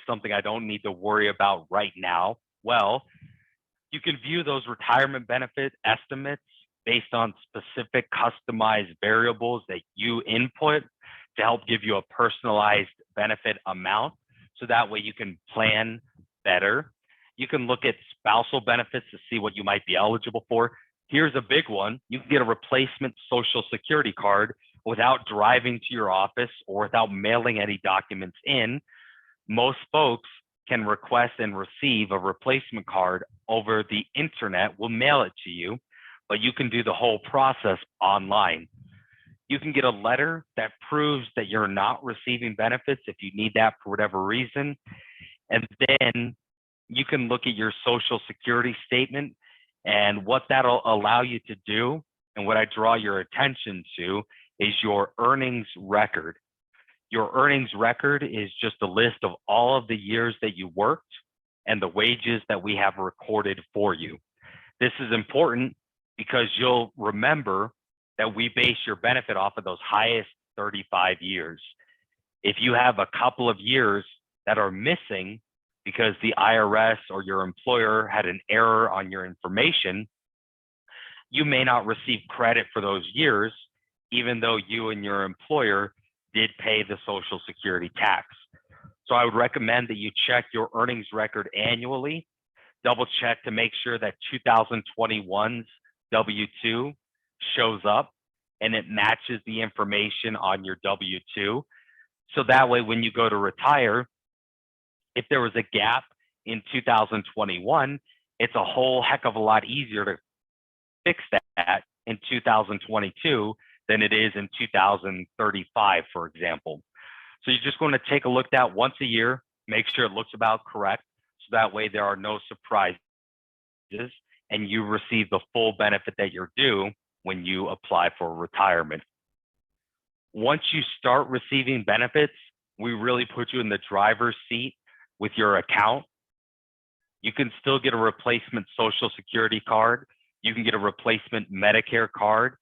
something I don't need to worry about right now. Well, you can view those retirement benefit estimates based on specific customized variables that you input to help give you a personalized benefit amount. So that way you can plan better. You can look at spousal benefits to see what you might be eligible for. Here's a big one. You can get a replacement Social Security card without driving to your office or without mailing any documents in. Most folks can request and receive a replacement card over the internet. We'll mail it to you, but you can do the whole process online. You can get a letter that proves that you're not receiving benefits if you need that for whatever reason. And then you can look at your Social Security statement, and what that'll allow you to do, and what I draw your attention to, is your earnings record. Your earnings record is just a list of all of the years that you worked and the wages that we have recorded for you. This is important because you'll remember that we base your benefit off of those highest 35 years. If you have a couple of years that are missing because the IRS or your employer had an error on your information, you may not receive credit for those years, even though you and your employer did pay the Social Security tax. So I would recommend that you check your earnings record annually, double check to make sure that 2021's W-2 shows up and it matches the information on your W-2. So that way, when you go to retire, if there was a gap in 2021, it's a whole heck of a lot easier to fix that in 2022 than it is in 2035, for example. So you're just going to take a look at that once a year, make sure it looks about correct, so that way there are no surprises and you receive the full benefit that you're due when you apply for retirement. Once you start receiving benefits, we really put you in the driver's seat with your account. You can still get a replacement Social Security card. You can get a replacement Medicare card,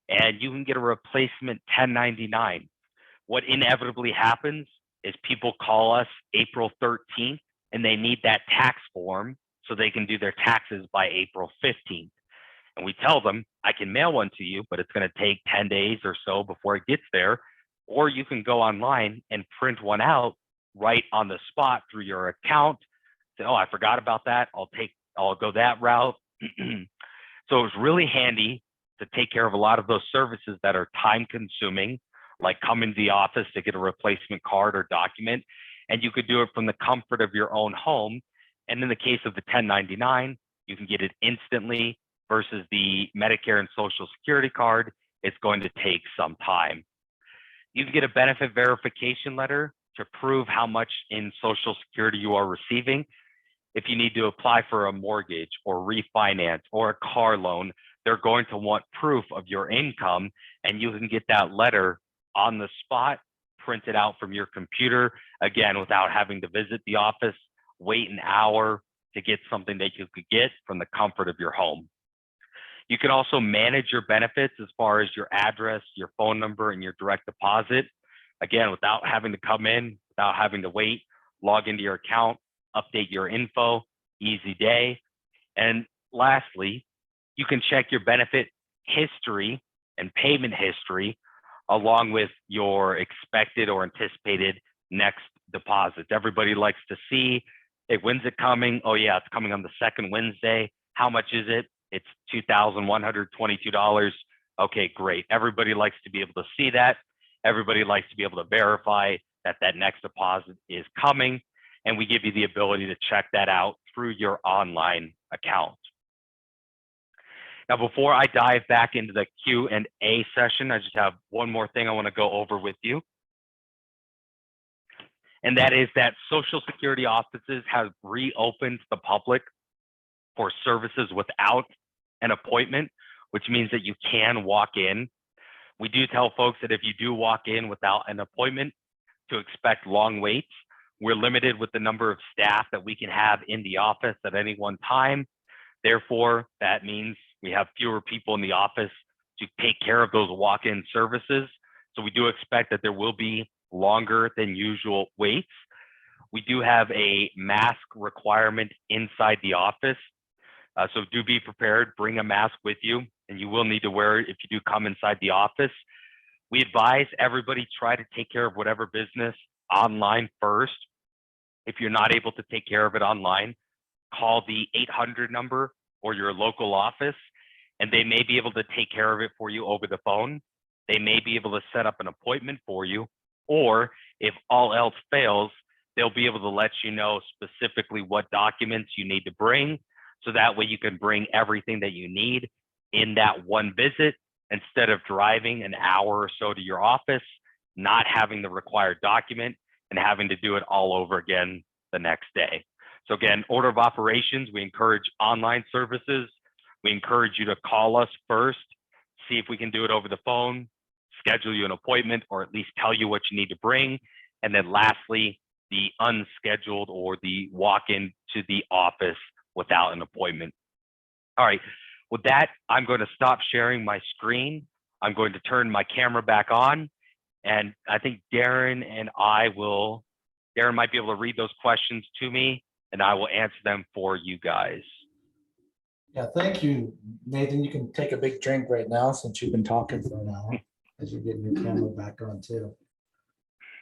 and you can get a replacement 1099. What inevitably happens is people call us April 13th and they need that tax form so they can do their taxes by April 15th. And we tell them, I can mail one to you, but it's going to take 10 days or so before it gets there. Or you can go online and print one out right on the spot through your account. Say, oh, I forgot about that. I'll go that route. So it's really handy to take care of a lot of those services that are time consuming, like coming to the office to get a replacement card or document. And you could do it from the comfort of your own home. And in the case of the 1099, you can get it instantly versus the Medicare and Social Security card. It's going to take some time. You can get a benefit verification letter to prove how much in Social Security you are receiving. If you need to apply for a mortgage or refinance or a car loan, they're going to want proof of your income, and you can get that letter on the spot, printed out from your computer, again, without having to visit the office, wait an hour to get something that you could get from the comfort of your home. You can also manage your benefits as far as your address, your phone number, and your direct deposit again, without having to come in, without having to wait, log into your account, update your info, easy day. And lastly, you can check your benefit history and payment history along with your expected or anticipated next deposits. Everybody likes to see, hey, when's it coming? Oh yeah, it's coming on the second Wednesday. How much is it? It's $2,122. Okay, great. Everybody likes to be able to see that. Everybody likes to be able to verify that that next deposit is coming. And we give you the ability to check that out through your online account. Now, before I dive back into the Q&A session, I just have one more thing I want to go over with you. And that is that Social Security offices have reopened to the public for services without an appointment, which means that you can walk in. We do tell folks that if you do walk in without an appointment, to expect long waits. We're limited with the number of staff that we can have in the office at any one time. Therefore, that means we have fewer people in the office to take care of those walk-in services. So we do expect that there will be longer than usual waits. We do have a mask requirement inside the office. So do be prepared, bring a mask with you, and you will need to wear it if you do come inside the office. We advise everybody try to take care of whatever business online first. If you're not able to take care of it online, call the 800 number or your local office, and they may be able to take care of it for you over the phone. They may be able to set up an appointment for you, or if all else fails, they'll be able to let you know specifically what documents you need to bring, so that way you can bring everything that you need in that one visit instead of driving an hour or so to your office, not having the required document and having to do it all over again the next day. So again, order of operations, we encourage online services. We encourage you to call us first, see if we can do it over the phone, schedule you an appointment, or at least tell you what you need to bring. And then lastly, the unscheduled or the walk-in to the office without an appointment. All right, with that, I'm going to stop sharing my screen. I'm going to turn my camera back on. And I think Darren might be able to read those questions to me, and I will answer them for you guys. Yeah, thank you, Nathan. You can take a big drink right now since you've been talking for an hour as you're getting your camera back on too.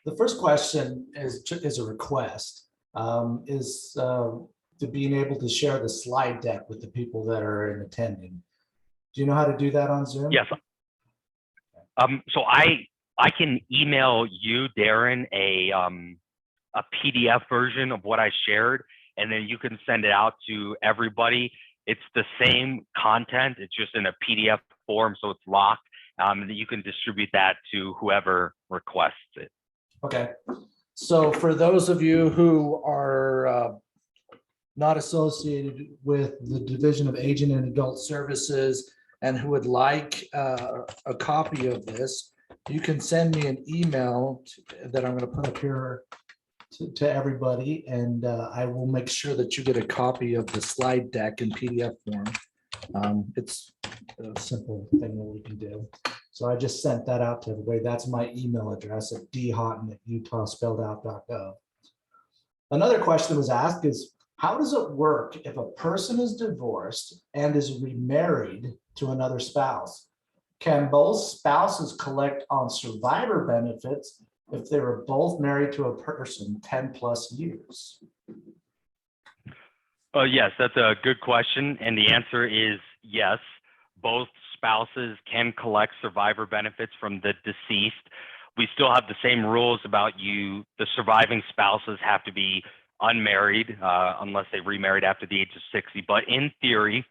The first question is a request, to being able to share the slide deck with the people that are in attending. Do you know how to do that on Zoom? Yes. So I can email you, Darren, a PDF version of what I shared, and then you can send it out to everybody. It's the same content, it's just in a PDF form, so it's locked. And you can distribute that to whoever requests it. Okay. So for those of you who are not associated with the Division of Aging and Adult Services and who would like a copy of this, you can send me an email that I'm going to put up here to everybody, and I will make sure that you get a copy of the slide deck in PDF form. It's a simple thing that we can do. So I just sent that out to everybody. That's my email address at dhoughton@utahspelledout.gov. Another question that was asked is, how does it work if a person is divorced and is remarried to another spouse? Can both spouses collect on survivor benefits if they were both married to a person 10 plus years? Yes, that's a good question. And the answer is yes. Both spouses can collect survivor benefits from the deceased. We still have the same rules about the surviving spouses have to be unmarried unless they remarried after the age of 60. But in theory,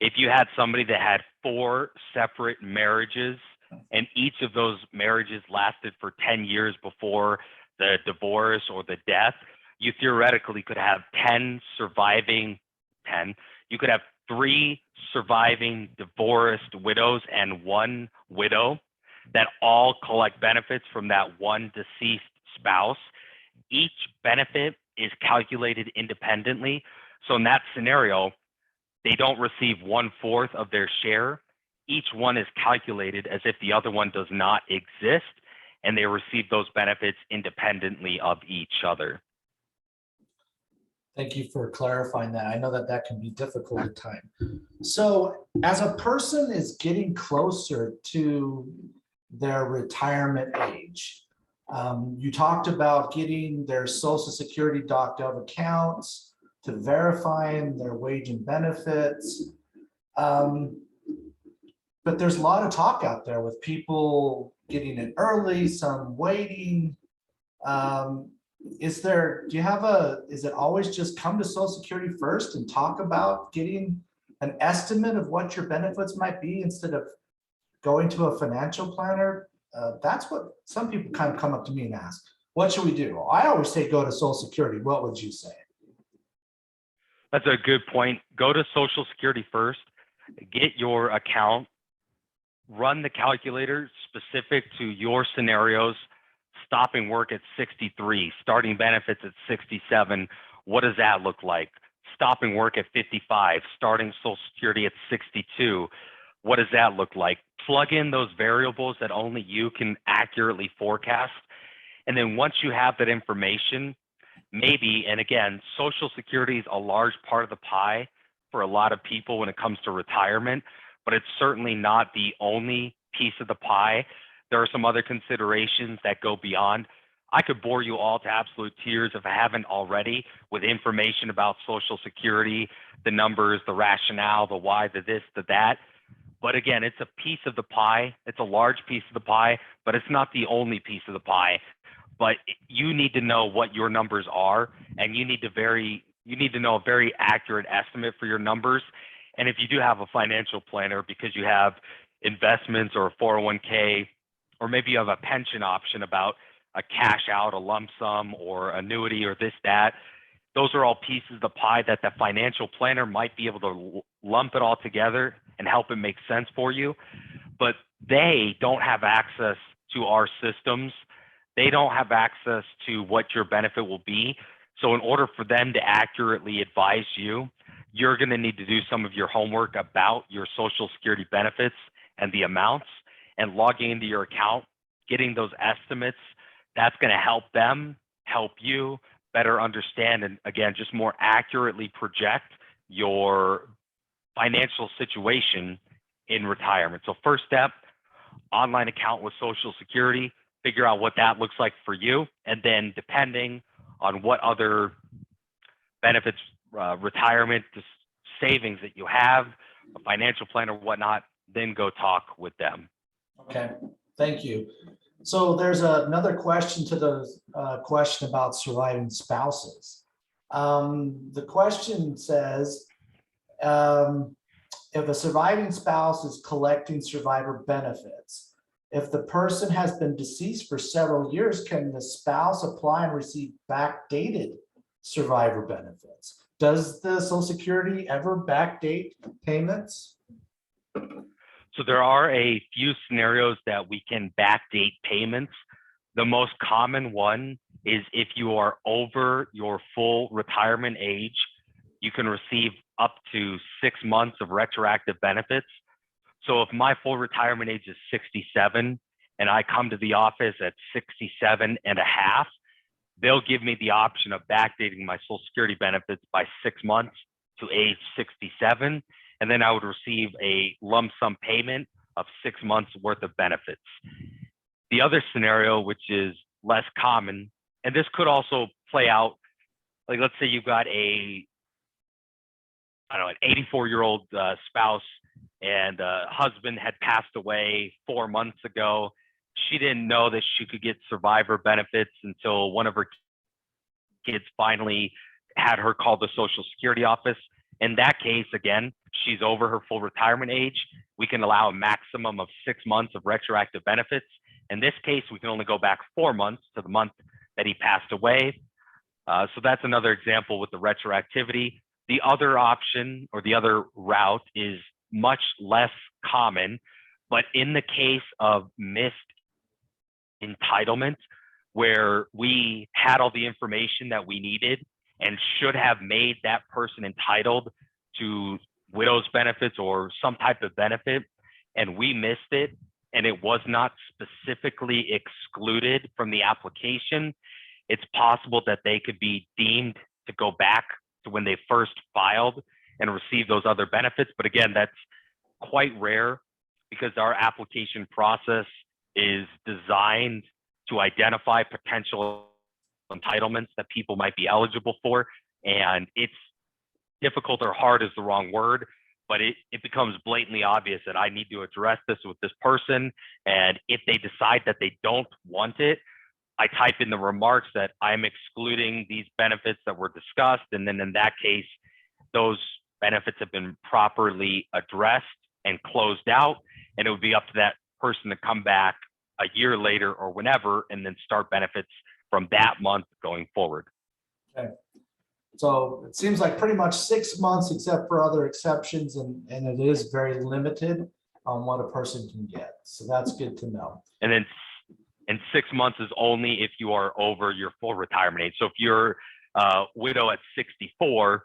if you had somebody that had 4 separate marriages and each of those marriages lasted for 10 years before the divorce or the death, you theoretically could have 10. You could have 3 surviving divorced widows and 1 widow that all collect benefits from that one deceased spouse. Each benefit is calculated independently. So in that scenario, they don't receive 1/4 of their share. Each one is calculated as if the other one does not exist. and they receive those benefits independently of each other. Thank you for clarifying that. I know that that can be difficult at times. So as a person is getting closer to their retirement age, you talked about getting their Social Security.gov accounts to verifying their wage and benefits. But there's a lot of talk out there with people getting it early, some waiting. Is it always just come to Social Security first and talk about getting an estimate of what your benefits might be instead of going to a financial planner? That's what some people kind of come up to me and ask, what should we do? I always say, go to Social Security. What would you say? That's a good point. Go to Social Security first, get your account, run the calculator specific to your scenarios, stopping work at 63, starting benefits at 67. What does that look like? Stopping work at 55, starting Social Security at 62. What does that look like? Plug in those variables that only you can accurately forecast. And then once you have that information, maybe, and again, Social Security is a large part of the pie for a lot of people when it comes to retirement, but it's certainly not the only piece of the pie. There are some other considerations that go beyond. I could bore you all to absolute tears if I haven't already with information about Social Security, the numbers, the rationale, the why, the this, the that. But again, it's a piece of the pie. It's a large piece of the pie, but it's not the only piece of the pie. But you need to know what your numbers are, and you need to know a very accurate estimate for your numbers. And if you do have a financial planner because you have investments or a 401k, or maybe you have a pension option about a cash out, a lump sum, or annuity, or this, that. Those are all pieces of the pie that the financial planner might be able to lump it all together and help it make sense for you. But they don't have access to our systems. They don't have access to what your benefit will be. So in order for them to accurately advise you, you're going to need to do some of your homework about your Social Security benefits and the amounts, and logging into your account, getting those estimates. That's going to help them help you better understand and, again, just more accurately project your financial situation in retirement. So first step, online account with Social Security, figure out what that looks like for you. And then depending on what other benefits, retirement savings that you have, a financial plan or whatnot, then go talk with them. Okay, thank you. So there's another question to the question about surviving spouses. The question says, if a surviving spouse is collecting survivor benefits, if the person has been deceased for several years, can the spouse apply and receive backdated survivor benefits? Does the Social Security ever backdate payments? So there are a few scenarios that we can backdate payments. The most common one is if you are over your full retirement age, you can receive up to 6 months of retroactive benefits. So if my full retirement age is 67 and I come to the office at 67 and a half, they'll give me the option of backdating my Social Security benefits by 6 months to age 67. And then I would receive a lump sum payment of 6 months worth of benefits. The other scenario, which is less common, and this could also play out, like let's say you've got an 84-year-old spouse and husband had passed away 4 months ago. She didn't know that she could get survivor benefits until one of her kids finally had her call the Social Security office. In that case, again, she's over her full retirement age. We can allow a maximum of 6 months of retroactive benefits. In this case, we can only go back 4 months to the month that he passed away. So that's another example with the retroactivity. The other option or the other route is much less common, but in the case of missed entitlement, where we had all the information that we needed and should have made that person entitled to widow's benefits or some type of benefit, and we missed it, and it was not specifically excluded from the application, it's possible that they could be deemed to go back to when they first filed and receive those other benefits. But again, that's quite rare because our application process is designed to identify potential entitlements that people might be eligible for. And it's difficult, or hard is the wrong word, but it becomes blatantly obvious that I need to address this with this person. And if they decide that they don't want it, I type in the remarks that I'm excluding these benefits that were discussed. And then in that case, those benefits have been properly addressed and closed out. And it would be up to that person to come back a year later or whenever, and then start benefits from that month going forward. Okay. So it seems like pretty much 6 months, except for other exceptions, and it is very limited on what a person can get. So that's good to know. And then 6 months is only if you are over your full retirement age. So if you're a widow at 64,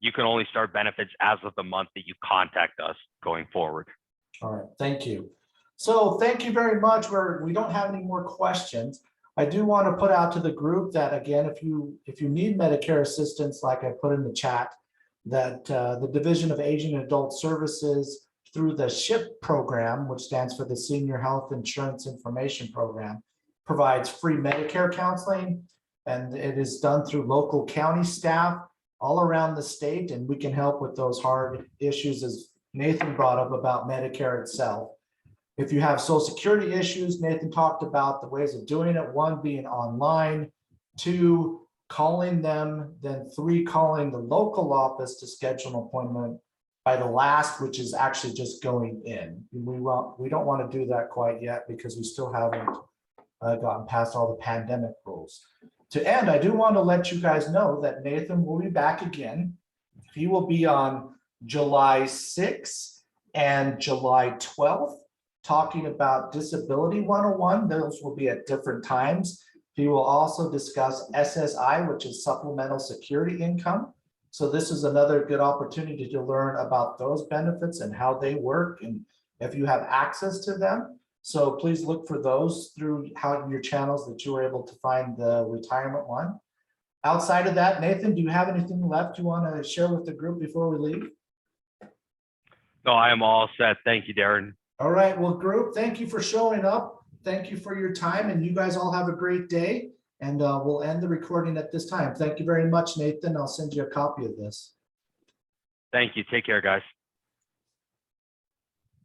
you can only start benefits as of the month that you contact us going forward. All right, thank you. So thank you very much. We don't have any more questions. I do want to put out to the group that, again, if you need Medicare assistance, like I put in the chat, that the Division of Aging and Adult Services, through the SHIP program, which stands for the Senior Health Insurance Information Program, provides free Medicare counseling, and it is done through local county staff all around the state, and we can help with those hard issues, as Nathan brought up about Medicare itself. If you have Social Security issues, Nathan talked about the ways of doing it. 1, being online, 2, calling them, then 3, calling the local office to schedule an appointment by the last, which is actually just going in. We don't want to do that quite yet because we still haven't gotten past all the pandemic rules. To end, I do want to let you guys know that Nathan will be back again. He will be on July 6th and July 12th. Talking about Disability 101. Those will be at different times. He will also discuss SSI, which is Supplemental Security Income. So this is another good opportunity to learn about those benefits and how they work, and if you have access to them. So please look for those through your channels that you were able to find the retirement one. Outside of that, Nathan, do you have anything left you want to share with the group before we leave? No, I am all set. Thank you, Darren. All right, well, group, thank you for showing up. Thank you for your time, and you guys all have a great day. And we'll end the recording at this time. Thank you very much, Nathan. I'll send you a copy of this. Thank you. Take care, guys.